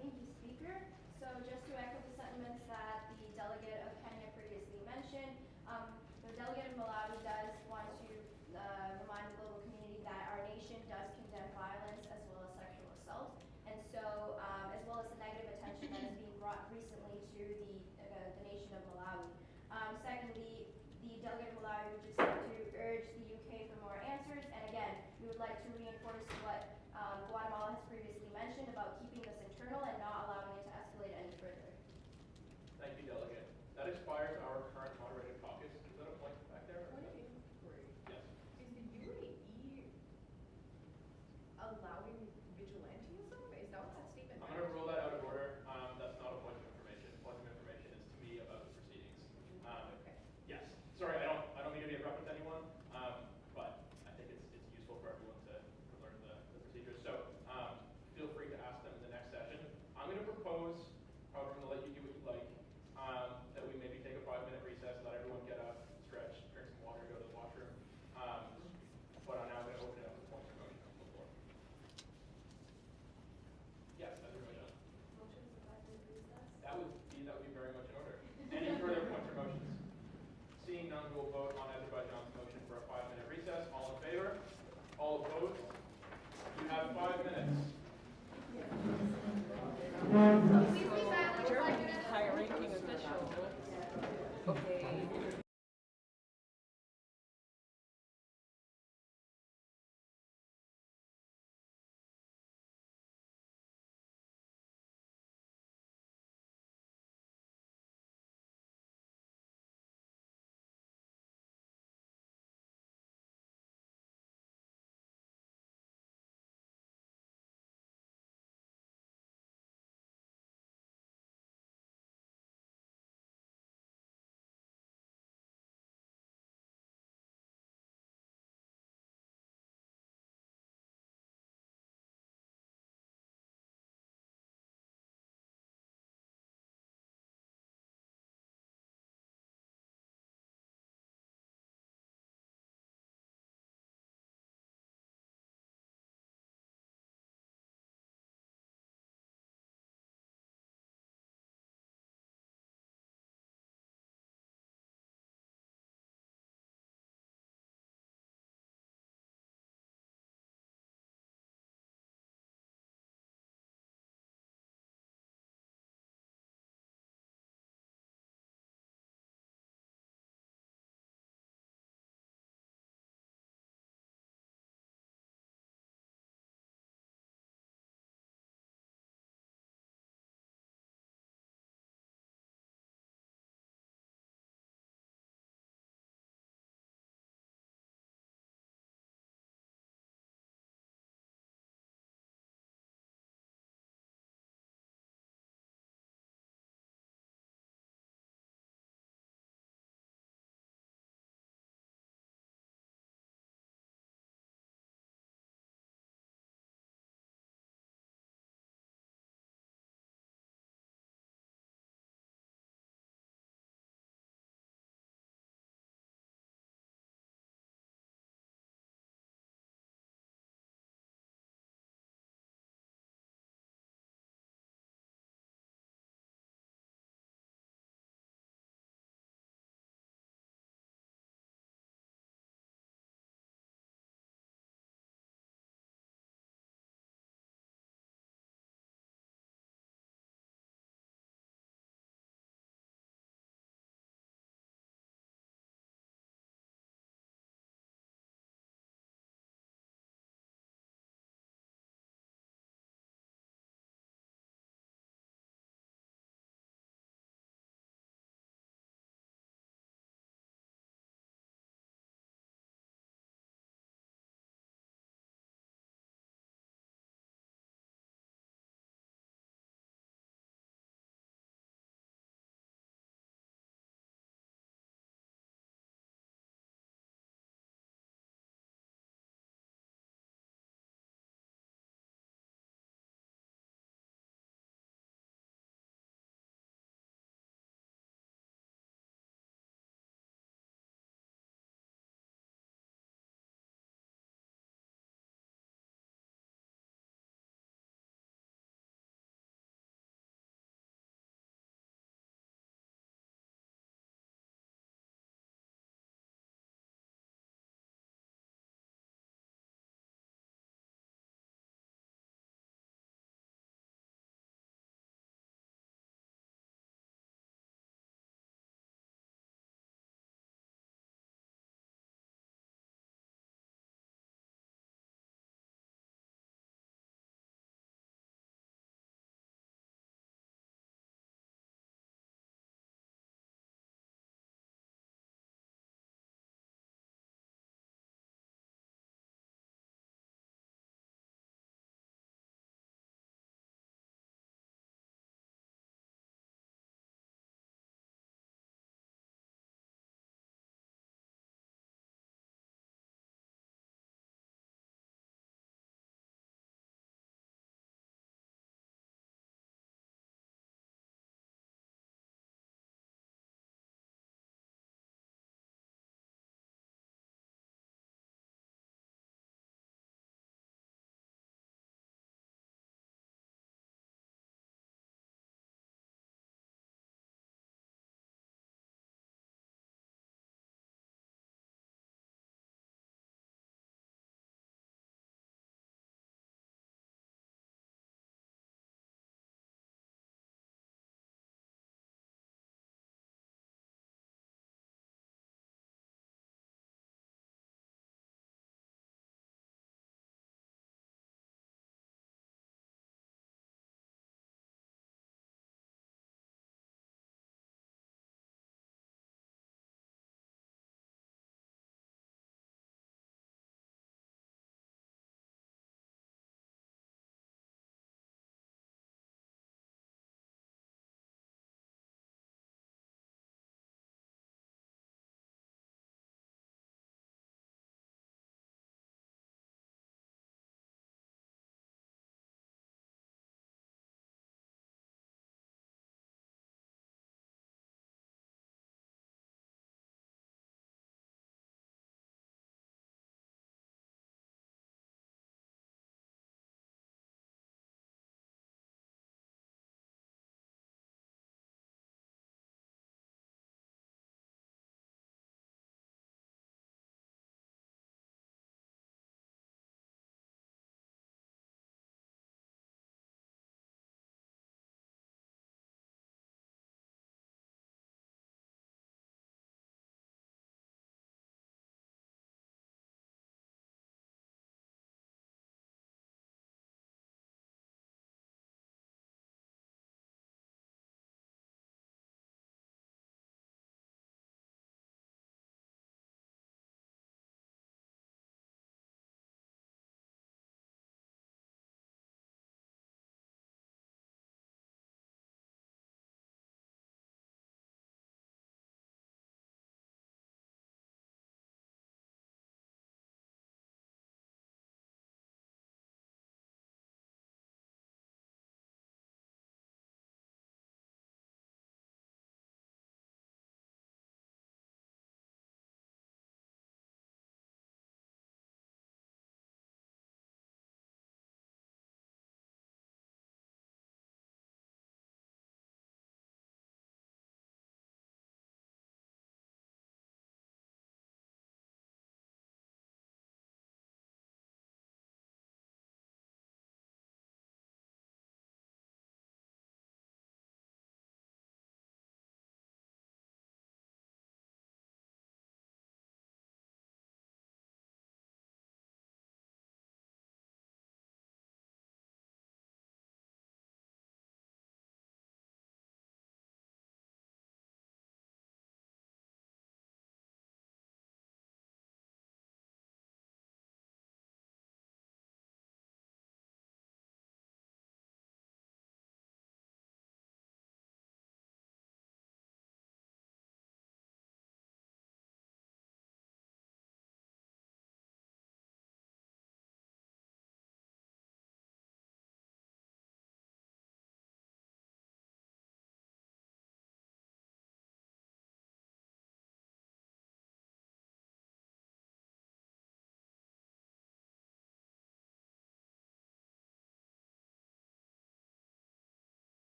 Thank you, Speaker. So just to echo the sentiments that the delegate of Kenya previously mentioned, the delegate of Malawi does want to remind the global community that our nation does condemn violence as well as sexual assault, and so as well as the negative attention that is being brought recently to the nation of Malawi. Secondly, the delegate of Malawi would just like to urge the UK for more answers, and again, we would like to reinforce what Guatemala has previously mentioned about keeping this internal and not allowing it to escalate any further. Thank you, Delegate. That expires our current moderated caucus. Is that a point back there? Point of inquiry. Yes. Is the UAE allowing vigilantism? Is that what that statement I'm going to rule that out of order. That's not a point of information. Point of information is to me about the proceedings. Okay. Yes. Sorry, I don't mean to be abrupt with anyone, but I think it's useful for everyone to learn the procedures. So feel free to ask them in the next session. I'm going to propose, however, I'm going to let you do what you like, that we maybe take a 5-minute recess, let everyone get up, stretch, drink some water, go to the washroom. But I'm now going to open it up for points of motion on the floor. Yes, Azerbaijan. That would be very much in order. Any further points or motions? Seeing none, we will vote on Azerbaijan's motion for a 5-minute recess. All in favor? All opposed? You have 5 minutes. German high-ranking official. Okay.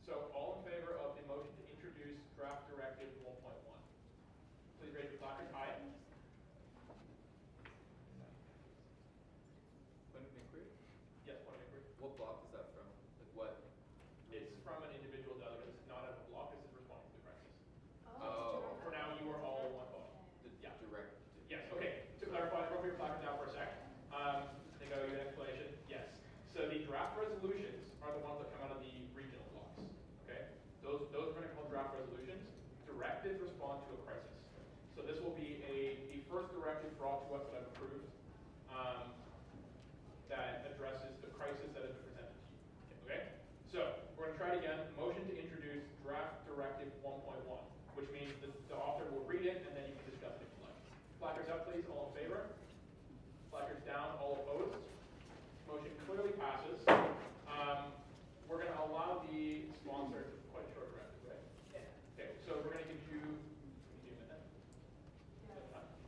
So all in favor of the motion to introduce draft directive 1.1? Please raise your placard. Aye. Point of inquiry? Yes, point of inquiry. What block is that from? Like what? It's from an individual delegate. This is not a block. This is responding to the crisis. Oh. For now, you are all one vote. The direct. Yes. Okay. To clarify, rub your placard now for a sec. Think I'll give you an explanation. Yes. So the draft resolutions are the ones that come out of the regional blocks. Okay. Those are going to call draft resolutions. Directives respond to a crisis. So this will be a first directive brought to us that I've approved that addresses the crisis that has been presented to you. Okay? So we're going to try it again. Motion to introduce draft directive 1.1, which means the author will read it and then you can discuss it if you like. Placards up, please. All in favor? Placards down. All opposed? Motion clearly passes. We're going to allow the sponsor, quite a short directive, right? Yeah. Okay, so we're going to give you a minute.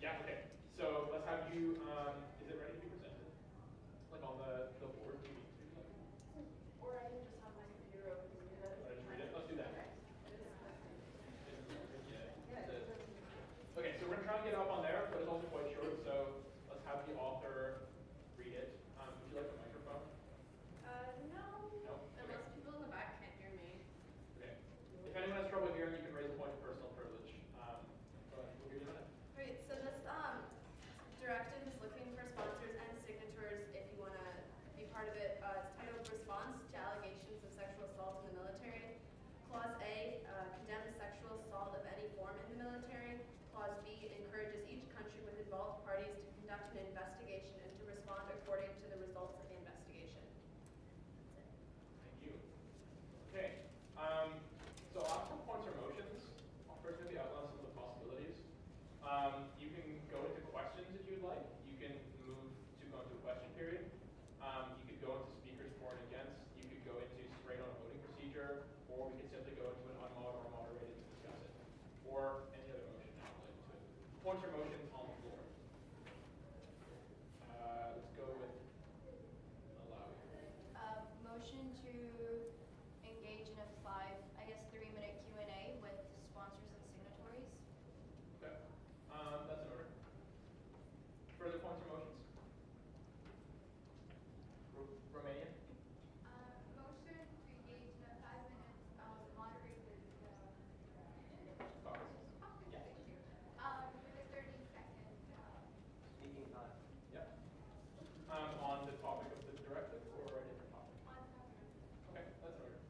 Yeah, okay. So let's have you, is it ready to be presented? Like on the board? Or I can just have my computer open and do that. Just read it? Let's do that. Okay, so we're going to try and get up on there, but it's also quite short, so let's have the author read it. Would you like a microphone? No. No? Unless people in the back can't hear me. Okay. If anyone has trouble hearing, you can raise a point of personal privilege. We'll give you a minute. Great, so this directive is looking for sponsors and signatories if you want to be part of it. It's titled Response to Allegations of Sexual Assault in the Military. Clause A, condemns sexual assault of any form in the military. Clause B, encourages each country with involved parties to conduct an investigation and to respond according to the results of the investigation. Thank you. Okay. So I'll have some points or motions. I'll first maybe outline some of the possibilities. You can go into questions if you'd like. You can move to go into a question period. You could go into speakers for and against. You could go into straight on a voting procedure, or we could simply go into an unmod or moderated to discuss it, or any other motion not related to it. Points or motions on the floor. Let's go with Malawi. Motion to engage in a 3-minute Q&A with sponsors and signatories. Okay. That's an order. Further points or motions? Romania? Motion to engage in a 5 minutes moderated Caucus? Yeah. with a 30-second Speaking time. Yep. On the topic of the directive or a different topic? on topic. Okay, that's an order.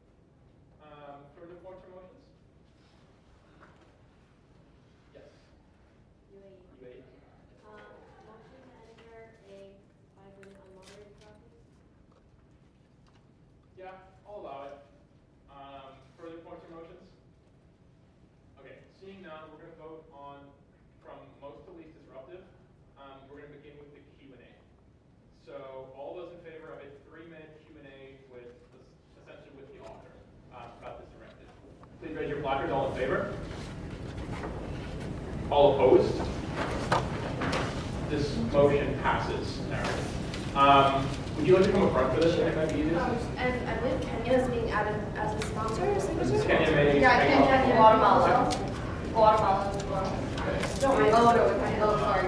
Further points or motions? Yes. UAE. Motion to enter a 5-minute unmoderated caucus. Yeah, I'll allow it. Further points or motions? Okay, seeing none, we're going to vote on from most to least disruptive. We're going to begin with the Q&A. So all those in favor of a 3-minute Q&A with essentially with the author about this directive. Please raise your placards. All in favor? All opposed? This motion passes. Would you like to come up front for this? I think that'd be easiest. And I believe Kenya is being added as a sponsor or signature? Kenya may. Yeah, Kenya, Guatemala. Guatemala as well. Don't mind. Oh, no, sorry.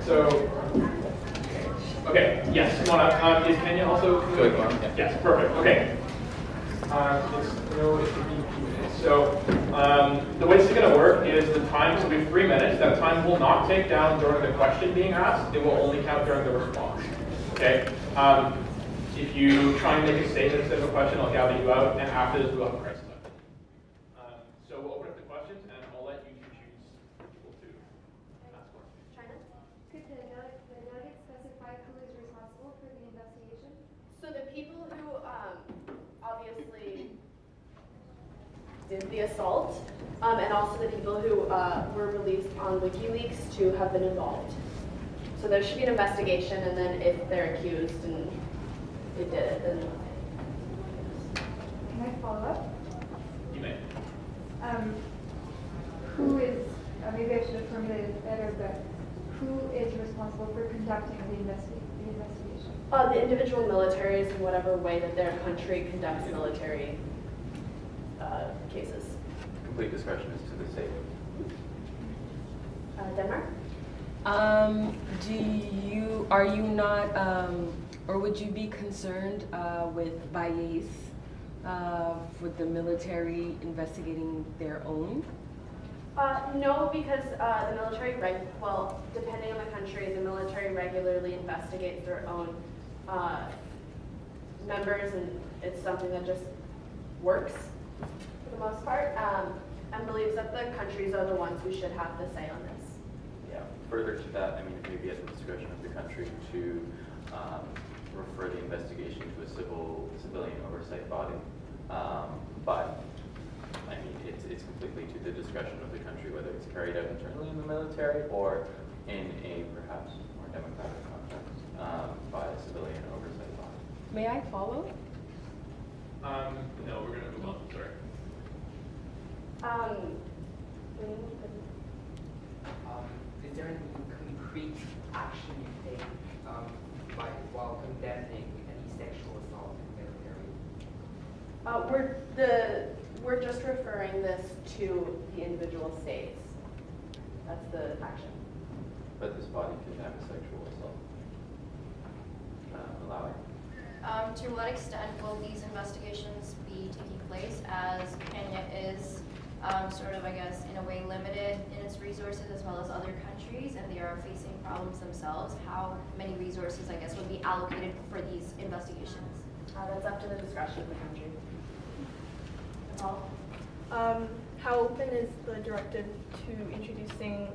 So, okay, yes, come on up. Is Kenya also? Good. Yes, perfect. Okay. So, the way this is going to work is the time, so we have 3 minutes. That time will not take down during the question being asked. It will only count during the response. Okay? If you try and make a statement instead of a question, I'll gather you out, and after this, we'll have a crisis update. So we'll open up the questions, and I'll let you choose people to ask questions. China? Could the delegate specify who is responsible for the investigation? So the people who obviously did the assault, and also the people who were released on WikiLeaks to have been involved. So there should be an investigation, and then if they're accused and they did it, then... Can I follow up? You may. Who is, maybe I should have formulated it better, but who is responsible for conducting the the investigation? The individual militaries in whatever way that their country conducts military cases. Complete discretion is to the state. Denmark? Are you not, or would you be concerned with bias with the military investigating their own? No, because the military, well, depending on the country, the military regularly investigates their own members, and it's something that just works for the most part, and believes that the countries are the ones who should have the say on this. Yeah. Further to that, I mean, it may be at the discretion of the country to refer the investigation to a civilian oversight body, but I mean, it's completely to the discretion of the country whether it's carried out internally in the military or in a perhaps more democratic context by a civilian oversight body. May I follow? No, we're gonna move on, sorry. Is there any concrete action you take while condemning any sexual assault in the military? We're just referring this to the individual states. That's the action. But this body condemns sexual assault. Allow it. To what extent will these investigations be taking place, as Kenya is sort of, I guess, in a way limited in its resources as well as other countries, and they are facing problems themselves? How many resources, I guess, would be allocated for these investigations? That's up to the discretion of the country. How open is the directive to introducing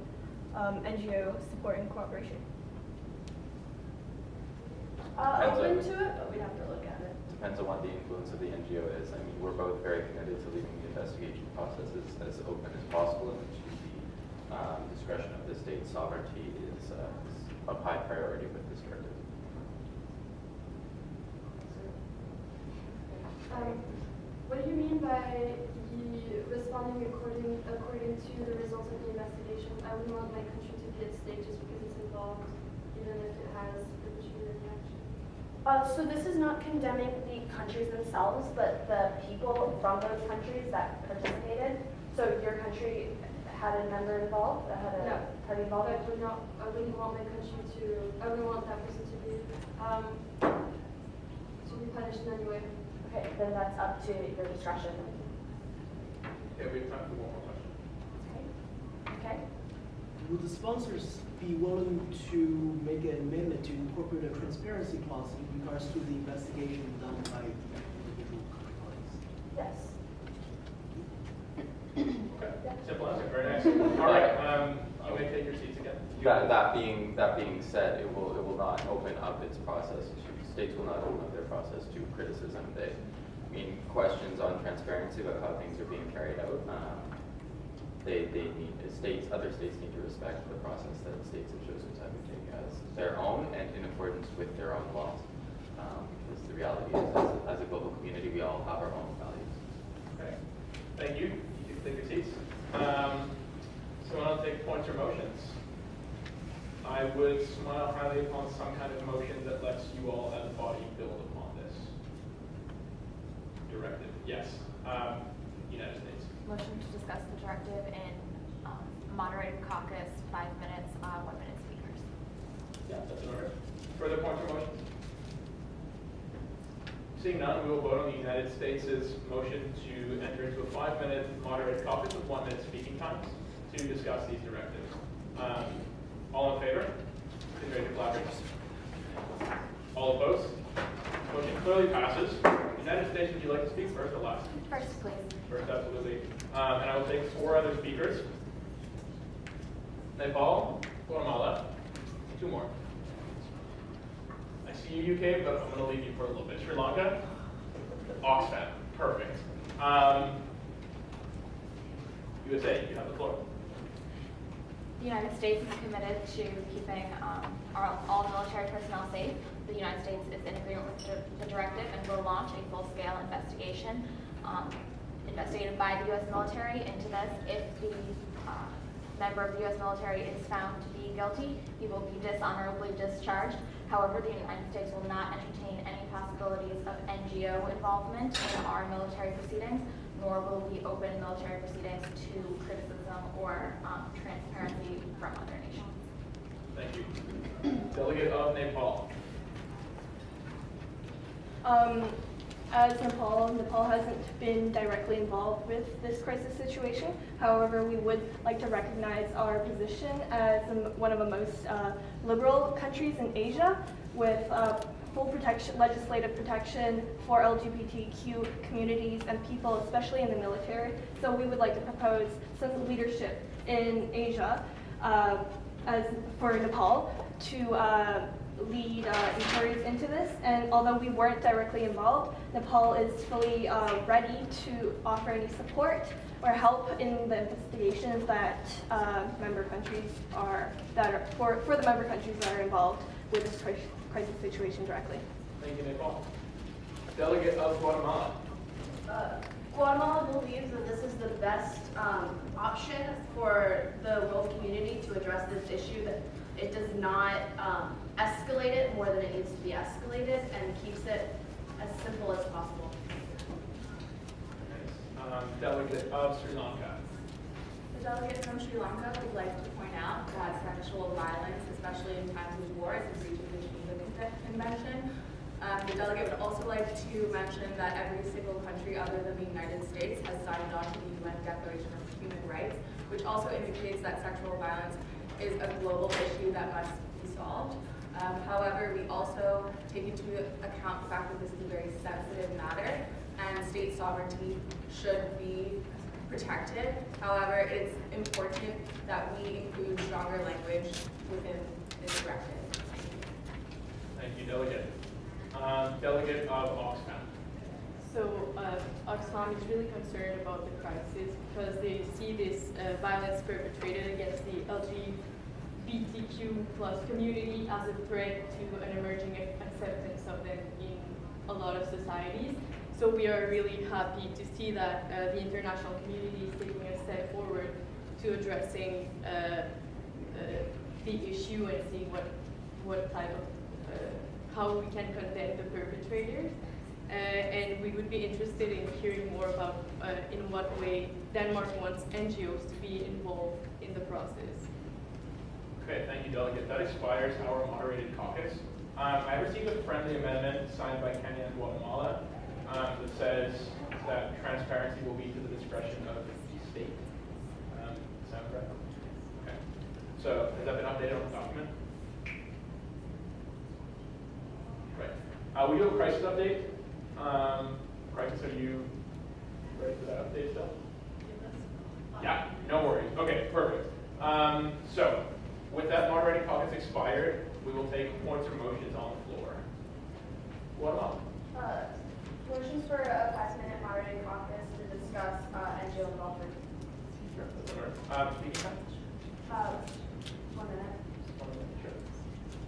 NGO support and cooperation? Open to it, but we'd have to look at it. Depends on what the influence of the NGO is. I mean, we're both very committed to leaving the investigation process as open as possible, and to the discretion of the state sovereignty is of high priority with this directive. What do you mean by responding according to the results of the investigation? I wouldn't want my country to be at stake just because it's involved, even if it has perpetrated an action. So this is not condemning the countries themselves, but the people from those countries that participated. So your country had a member involved, that had a party involved? I wouldn't want my country I wouldn't want that person to be punished in any way. Okay, then that's up to your discretion. Okay, we have time for one more question. Okay. Would the sponsors be willing to make an amendment to incorporate a transparency clause in regards to the investigation done by the individual parties? Yes. Okay, simple answer, very nice. All right, you may take your seats again. That being said, it will not open up its process to states will not open up their process to criticism. Questions on transparency about how things are being carried out. Other states need to respect the process that states have chosen to undertake as their own and in accordance with their own laws. Because the reality is, as a global community, we all have our own values. Okay, thank you. You can take your seats. Someone else take points or motions? I would smile highly upon some kind of motion that lets you all as a body build upon this directive. Yes, United States. Motion to discuss the directive in moderated caucus, 5 minutes, 1 minute speakers. Yeah, that's in order. Further points or motions? Seeing none, we will vote on the United States' motion to enter into a 5-minute moderated caucus with 1 minute speaking times to discuss these directives. All in favor? Please raise your flag. All opposed? Motion clearly passes. United States, would you like to speak first or last? First, please. First, absolutely. And I will take 4 other speakers. Nepal, Guatemala, 2 more. I see you, UK, but I'm going to leave you for a little bit. Sri Lanka, Oxfam, perfect. USA, you have the floor. The United States is committed to keeping all military personnel safe. The United States is in agreement with the directive and will launch a full-scale investigation investigated by the U.S. military into this if the member of the U.S. military is found to be guilty, he will be dishonorably discharged. However, the United States will not entertain any possibilities of NGO involvement in our military proceedings, nor will we open military proceedings to criticism or transparency from other nations. Thank you. Delegate of Nepal. As Nepal hasn't been directly involved with this crisis situation. However, we would like to recognize our position as one of the most liberal countries in Asia, with full protection, legislative protection for LGBTQ communities and people, especially in the military. So we would like to propose some leadership in Asia as for Nepal to lead inquiries into this. And although we weren't directly involved, Nepal is fully ready to offer any support or help in the investigations that member countries for the member countries that are involved with this crisis situation directly. Thank you, Nepal. Delegate of Guatemala. Guatemala believes that this is the best option for the world community to address this issue, that it does not escalate it more than it needs to be escalated, and keeps it as simple as possible. Delegate of Sri Lanka. The delegate from Sri Lanka would like to point out that sexual violence, especially in times of war, is a breach of the Geneva Convention. The delegate would also like to mention that every single country other than the United States has signed on to the UN Declaration of Human Rights, which also indicates that sexual violence is a global issue that must be solved. However, we also take into account the fact that this is a very sensitive matter and state sovereignty should be protected. However, it's important that we include stronger language within this directive. Thank you, Delegate. Delegate of Oxfam. So Oxfam is really concerned about the crisis because they see this violence perpetrated against the LGBTQ plus community as a threat to an emerging acceptance of them in a lot of societies. So we are really happy to see that the international community is taking a step forward to addressing the issue and seeing what type of how we can condemn the perpetrators. And we would be interested in hearing more about in what way Denmark wants NGOs to be involved in the process. Okay, thank you, Delegate. That expires our moderated caucus. I received a friendly amendment signed by Kenya and Guatemala that says that transparency will be to the discretion of the state. Sound correct? Okay. So has that been updated on the document? Right. We do a crisis update. Crisis, are you ready for that update still? Yeah, no worries. Okay, perfect. So, with that moderated caucus expired, we will take points or motions on the floor. Guatemala. Motions for a 5-minute moderated caucus to discuss NGO involvement. Sure, that's an order. Speaking time? 1 minute. 1 minute, sure.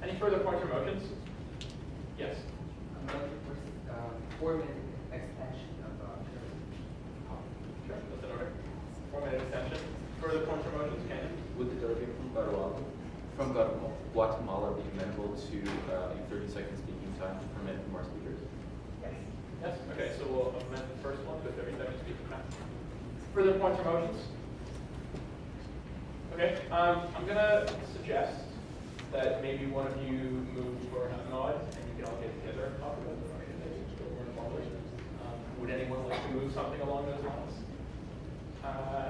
Any further points or motions? Yes. I'm looking for 4-minute extension of Sure, that's an order. 4-minute extension. Further points or motions, Ken? Would the delegate from Guatemala be amenable to a 30-second speaking time to permit more speakers? Yes. Okay, so we'll amend the first one to 30-second speaking time. Further points or motions? Okay, I'm going to suggest that maybe one of you move for an nod and you can all get together and talk about the motion maybe a little more informally. Would anyone like to move something along those lines?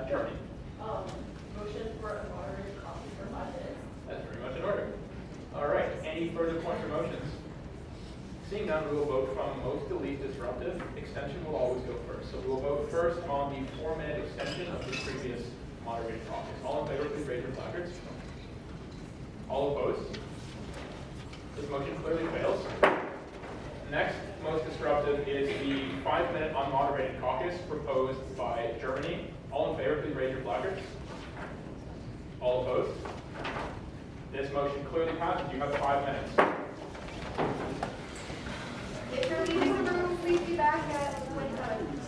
Jeremy. Motion for a moderated caucus for 5 minutes. That's very much in order. All right, any further points or motions? Seeing none, we will vote from most to least disruptive. Extension will always go first. So we will vote first on the 4-minute extension of the previous moderated caucus. All in favor, please raise your placards. All opposed? This motion clearly fails. Next, most disruptive is the 5-minute unmoderated caucus proposed by Germany. All in favor, please raise your placards. All opposed? This motion clearly passes. You have 5 minutes. If you're leaving the room, please be back at 27.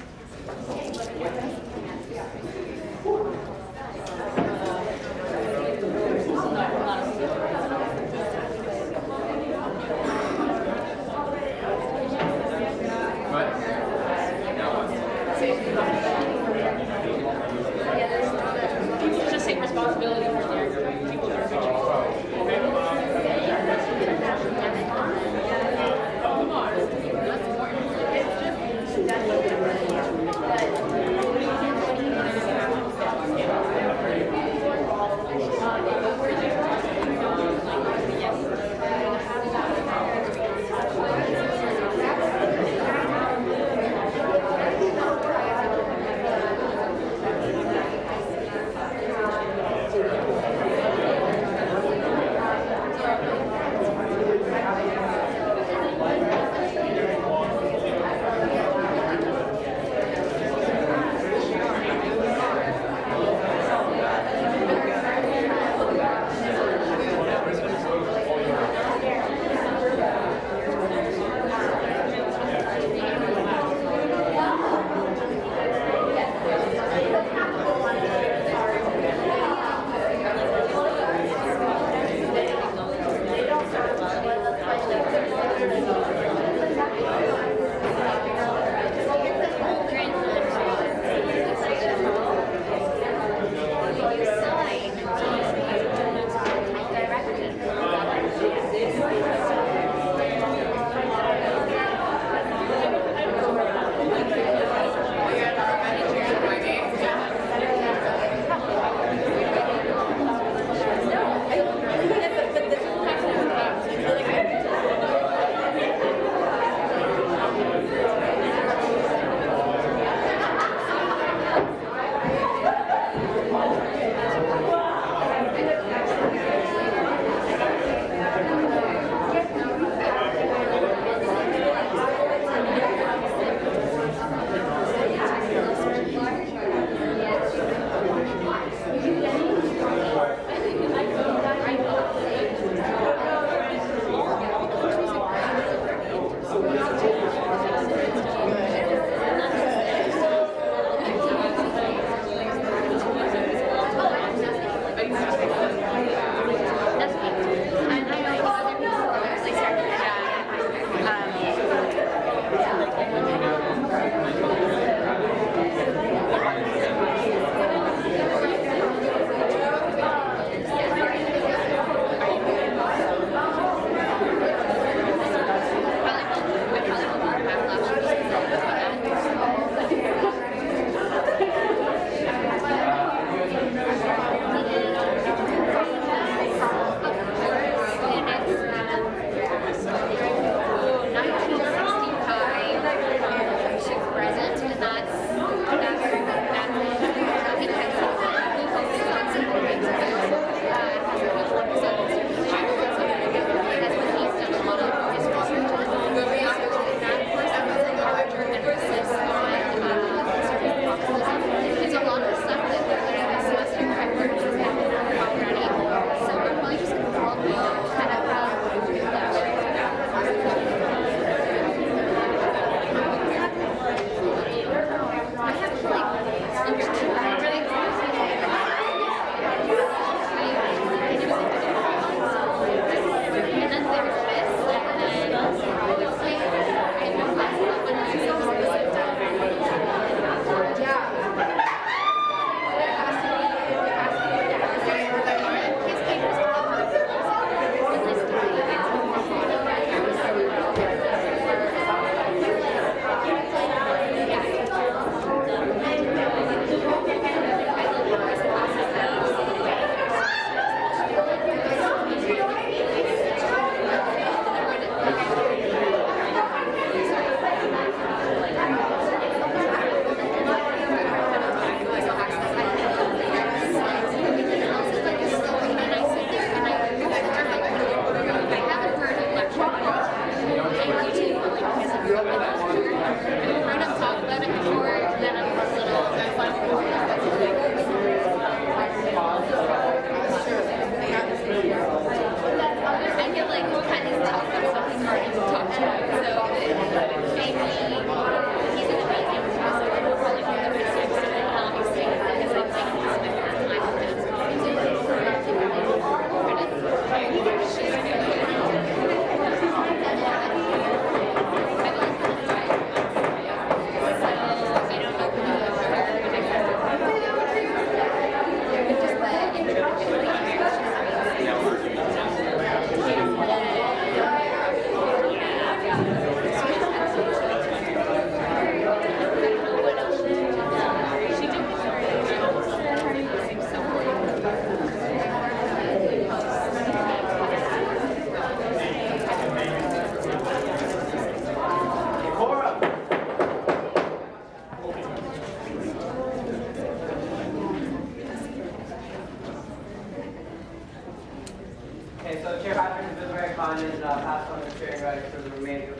pass on the chairing rights for the remainder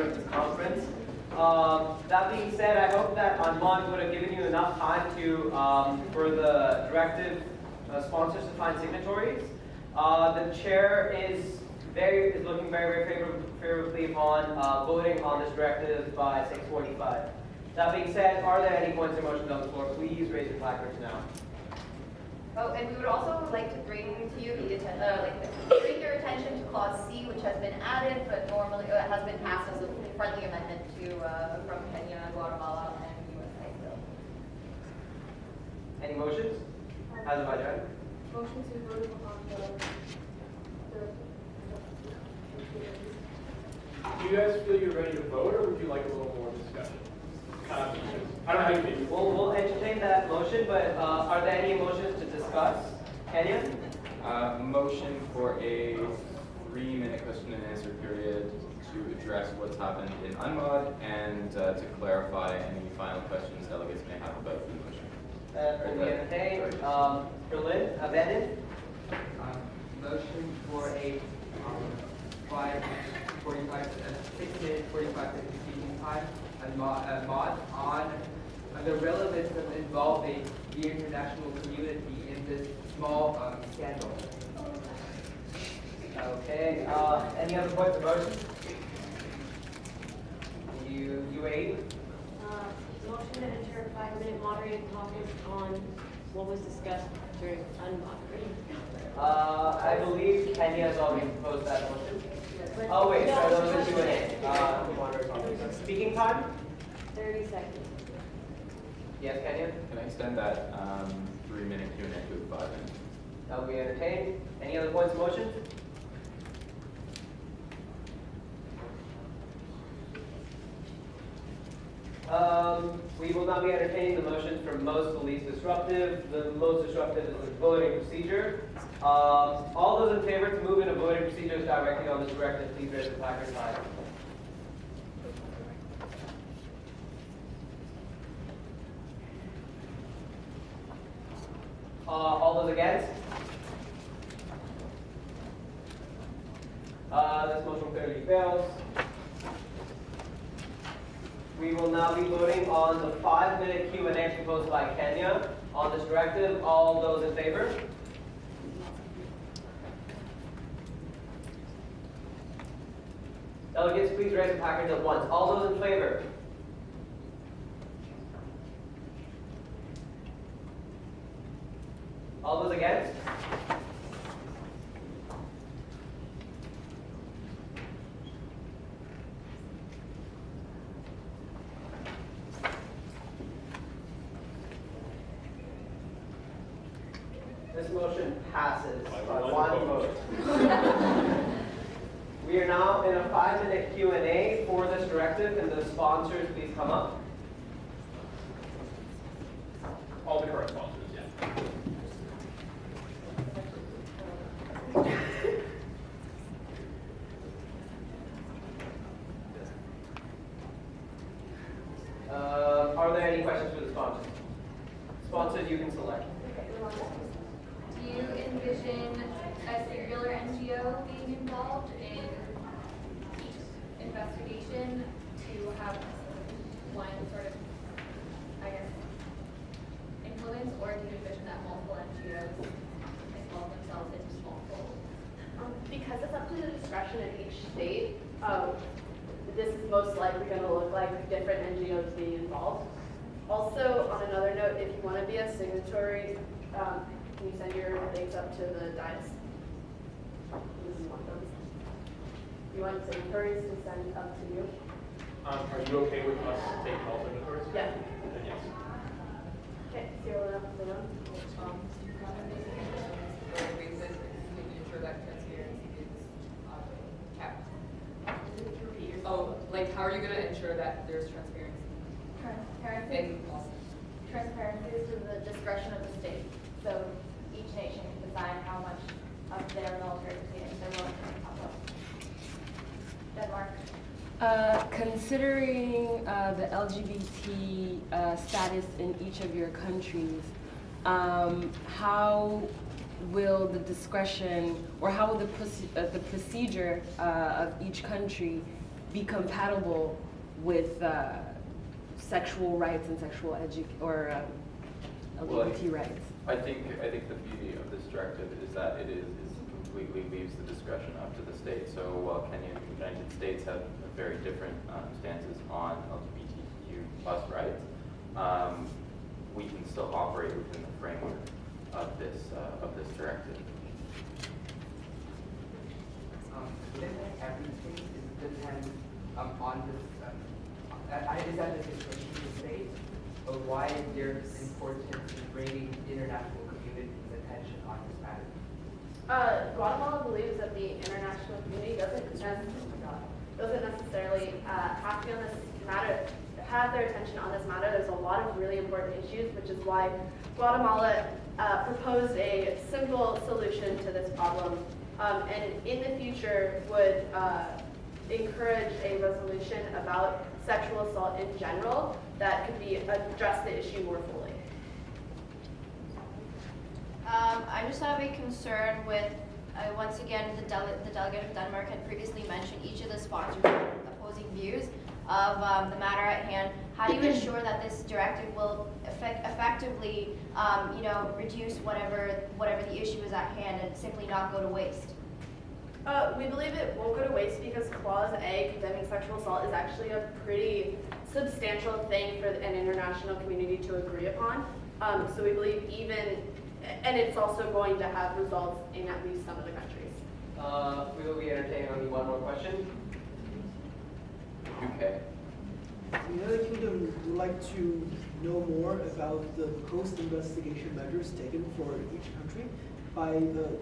of this conference. That being said, I hope that Armand would have given you enough time to for the directive sponsors to find signatories. The chair is looking very favorably upon voting on this directive by 6:45. That being said, are there any points or motions on the floor? Please raise your placards now. Oh, and we would also like to bring to you bring your attention to clause C, which has been added, but normally has been passed as a friendly amendment to from Kenya, Guatemala, and USA. Any motions? As of Ajay? Motion to vote upon Do you guys feel you're ready to vote, or would you like a little more discussion? I don't know how you feel. We'll entertain that motion, but are there any motions to discuss? Kenya? Motion for a 3-minute question and answer period to address what's happened in UNMOD and to clarify any final questions delegates may have about the motion. Can we entertain? Berlin, abandoned? Motion for a 6-minute 45-second speaking time mod on the relevance of involving the international community in this small scandal. Okay. Any other points of motion? UAE? Motion to enter a 5-minute moderated caucus on what was discussed during unmoderated. I believe Kenya has already proposed that motion. Oh wait, sorry, that was a Q&A. Speaking time? 30 seconds. Yes, Kenya? Can I extend that 3-minute Q&A to 5 minutes? That will be entertained. Any other points of motion? We will not be entertaining the motion from most to least disruptive. The most disruptive is the voting procedure. All those in favor to move into voting procedures directly on this directive, please raise the placard high. All those against? This motion clearly fails. We will now be voting on the 5-minute Q&A proposed by Kenya on this directive. All those in favor? Delegates, please raise the placards at once. All those in favor? All those against? This motion passes by one vote. We are now in a 5-minute Q&A for this directive, and the sponsors please come up. All the current sponsors, yeah. Are there any questions for the sponsors? Sponsors, you can select. Do you envision a serial or NGO being involved in each investigation to have one sort of, I guess, influence, or do you envision that multiple NGOs involve themselves in multiple? Because it's up to the discretion of each state, this is most likely going to look like different NGOs being involved. Also, on another note, if you want to be a signatory, can you send your things up to the dais? You want them? You want signatories to send up to you? Are you okay with us taking all signatories? Yeah. Then yes. Okay, so you'll have to know. Ensure that transparency is kept. Oh, like how are you going to ensure that there's transparency? Transparency is to the discretion of the state. So each nation can decide how much of their military proceedings they're willing to make public. Denmark. Considering the LGBT status in each of your countries, how will the discretion, or how will the procedure of each country be compatible with sexual rights and sexual LGBT rights? I think the beauty of this directive is that it completely leaves the discretion up to the state. So while Kenya and the United States have very different stances on LGBTQ plus rights, we can still operate within the framework of this directive. Within everything depends on this. Is that the discretion of the state? Or why there's importance in bringing the international community's attention on this matter? Guatemala believes that the international community doesn't necessarily have to be on this matter, have their attention on this matter. There's a lot of really important issues, which is why Guatemala proposed a simple solution to this problem, and in the future would encourage a resolution about sexual assault in general that could be address the issue more fully. I just have a concern with, once again, the delegate of Denmark had previously mentioned each of the sponsors had opposing views of the matter at hand. How do you ensure that this directive will effectively, reduce whatever the issue is at hand and simply not go to waste? We believe it won't go to waste because Clause A, condemning sexual assault, is actually a pretty substantial thing for an international community to agree upon. So we believe and it's also going to have results in at least some of the countries. We will be entertaining only one more question. UK. The United Kingdom would like to know more about the post-investigation measures taken for each country.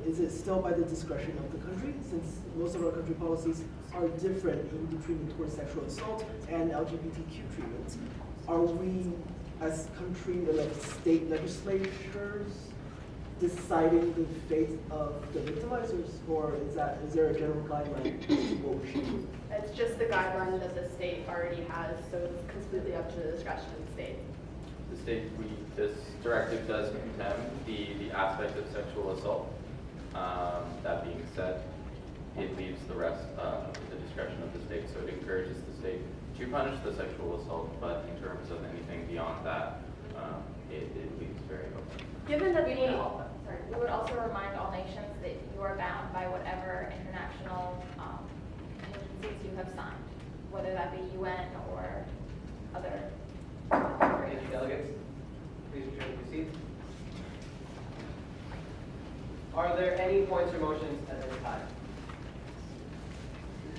Is it still by the discretion of the country, since most of our country policies are different in between towards sexual assault and LGBTQ treatment? Are we, as country, state legislatures, deciding the fate of the victimizers, or is there a general guideline as to what we should do? It's just the guideline that the state already has, so it's completely up to the discretion of the state. This directive does condemn the aspect of sexual assault. That being said, it leaves the rest to the discretion of the state. So it encourages the state to punish the sexual assault, but in terms of anything beyond that, it leaves very open. Given that we would also remind all nations that you are bound by whatever international contingencies you have signed, whether that be UN or other. Thank you, delegates. Please return to your seats. Are there any points or motions at this time?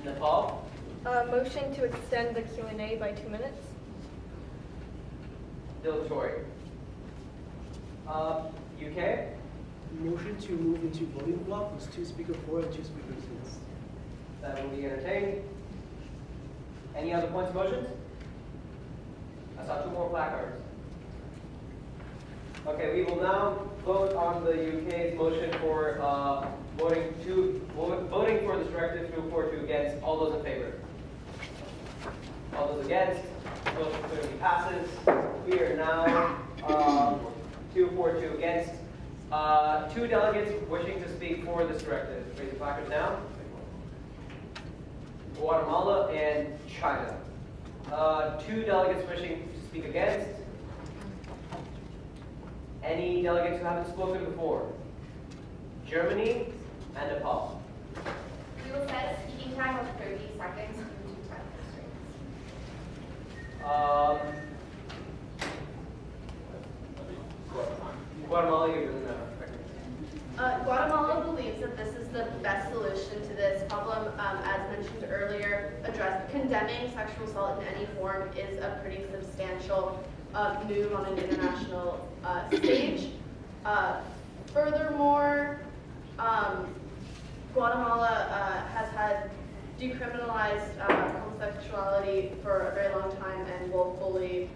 Nepal? Motion to extend the Q&A by 2 minutes. Dilatory. UK? Motion to move into voting block with 2 speakers for and 2 speakers against. That will be entertained. Any other points or motions? I saw 2 more placards. Okay, we will now vote on the UK's motion for voting for this directive 242 against. All those in favor? All those against? Motion clearly passes. We are now 242 against. 2 delegates wishing to speak for this directive. Raise your placards now. Guatemala and China. 2 delegates wishing to speak against. Any delegates who haven't spoken before? Germany and Nepal. We will set a speaking time of 30 seconds due to time constraints. Guatemala, you're doing that. Guatemala believes that this is the best solution to this problem. As mentioned earlier, condemning sexual assault in any form is a pretty substantial move on an international stage. Furthermore, Guatemala has had decriminalized homosexuality for a very long time and will fully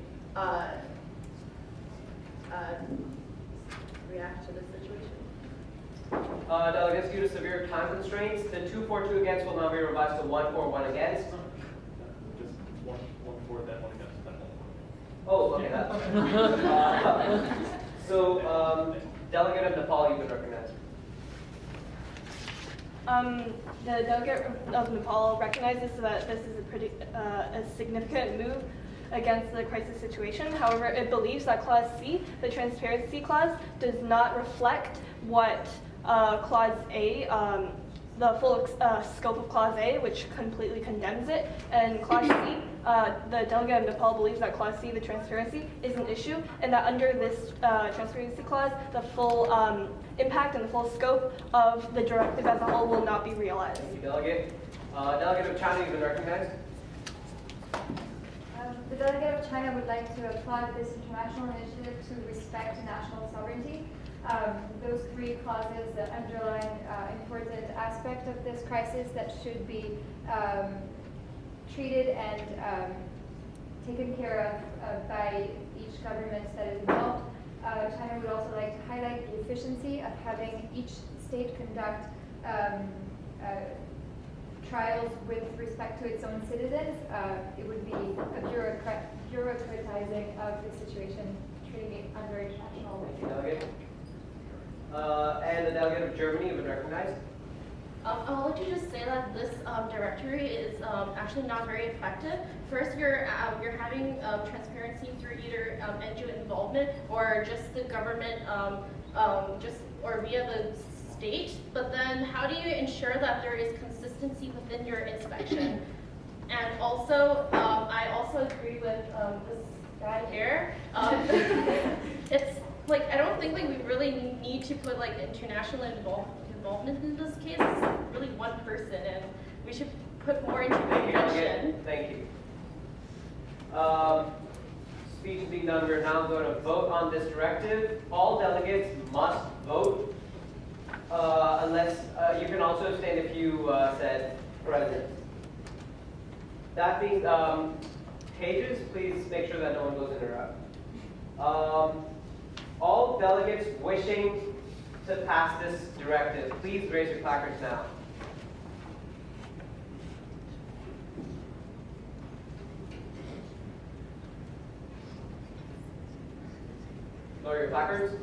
react to this situation. Delegates, due to severe time constraints, the 242 against will now be revised to 141 against. Just one for, then 1 against, then 1 for. Oh, okay. So, delegate of Nepal, you've been recognized. The delegate of Nepal recognizes that this is a significant move against the crisis situation. However, it believes that Clause C, the transparency clause, does not reflect what Clause A, the full scope of Clause A, which completely condemns it, and Clause C, the delegate of Nepal believes that Clause C, the transparency, is an issue, and that under this transparency clause, the full impact and the full scope of the directive as a whole will not be realized. Thank you, Delegate. Delegate of China, you've been recognized. The delegate of China would like to applaud this international initiative to respect national sovereignty. Those three clauses underline important aspect of this crisis that should be treated and taken care of by each government that is involved. China would also like to highlight the efficiency of having each state conduct trials with respect to its own citizens. It would be a bureaucratizing of the situation, treating it under international law. Thank you, Delegate. And the delegate of Germany, you've been recognized. I would like to just say that this directory is actually not very effective. First, you're having transparency through either NGO involvement or just the government, or via the state. But then, how do you ensure that there is consistency within your inspection? And also, I also agree with this guy here. It's like I don't think we really need to put like international involvement in this case. It's really one person, and we should put more into prevention. Thank you. Speech being done, we're now going to vote on this directive. All delegates must vote, unless you can also abstain if you said present. That being, pages, please make sure that no one goes in or out. All delegates wishing to pass this directive, please raise your placards now. Lower your placards.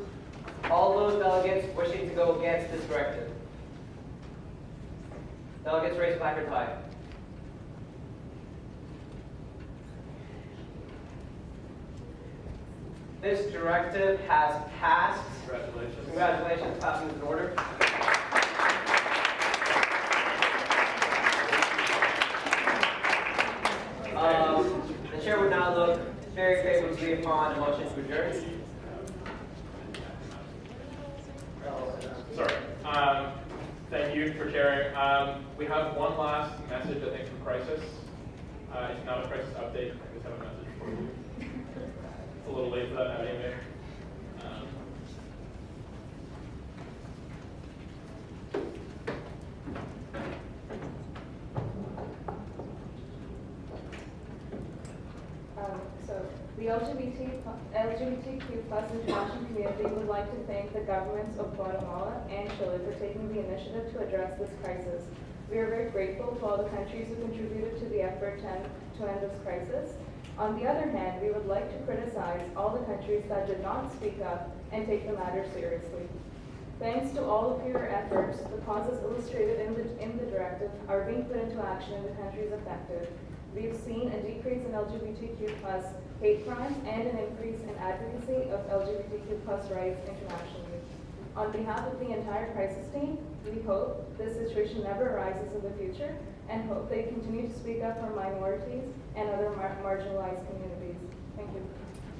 All those delegates wishing to go against this directive. Delegates, raise placards high. This directive has passed. Congratulations. Congratulations, passing is in order. The chair would now look very favorably upon a motion to adjourn. Sorry. Thank you for chairing. We have one last message, I think, from Crisis. It's not a crisis update. I just have a message for you. It's a little late for that now anyway. So the LGBTQ plus international community would like to thank the governments of Guatemala and Chile for taking the initiative to address this crisis. We are very grateful to all the countries who contributed to the effort to end this crisis. On the other hand, we would like to criticize all the countries that did not speak up and take the matter seriously. Thanks to all of your efforts, the causes illustrated in the directive are being put into action in the countries affected. We've seen a decrease in LGBTQ plus hate crimes and an increase in advocacy of LGBTQ plus rights internationally. On behalf of the entire crisis team, we hope this situation never arises in the future and hope they continue to speak up for minorities and other marginalized communities. Thank you.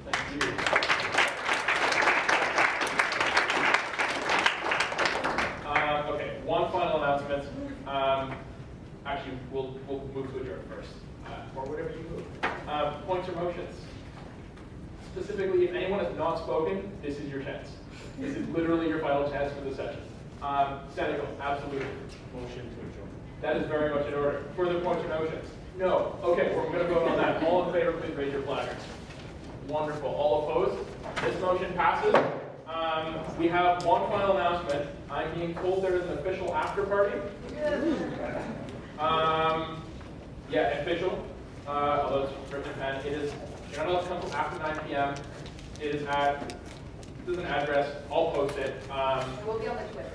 Thank you. Okay, one final announcement. Actually, we'll move to adjourn first, or whatever you move. Points or motions. Specifically, if anyone has not spoken, this is your chance. This is literally your final chance for the session. Senegal, absolutely. Motion to adjourn. That is very much in order. Further points or motions? No. Okay, we're going to vote on that. All in favor, please raise your placards. Wonderful. All opposed? This motion passes. We have one final announcement. I'm being told there is an official after party. Yeah, official. Although it's written in pen, it is. You're not allowed to come until after 9 p.m. It is at. This is an address. I'll post it. We'll be on the Twitter.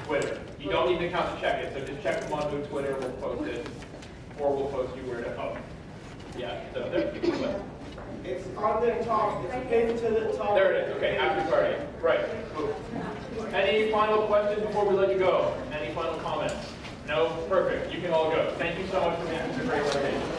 Twitter. You don't need the account to check it, so just check Monvu Twitter, we'll post it, or we'll post you where to, oh. Yeah, so there, It's on the top, it's pinned to the top. there it is, okay, after party, right. Any final questions before we let you go? Any final comments? No? Perfect, you can all go. Thank you so much for making this a great presentation.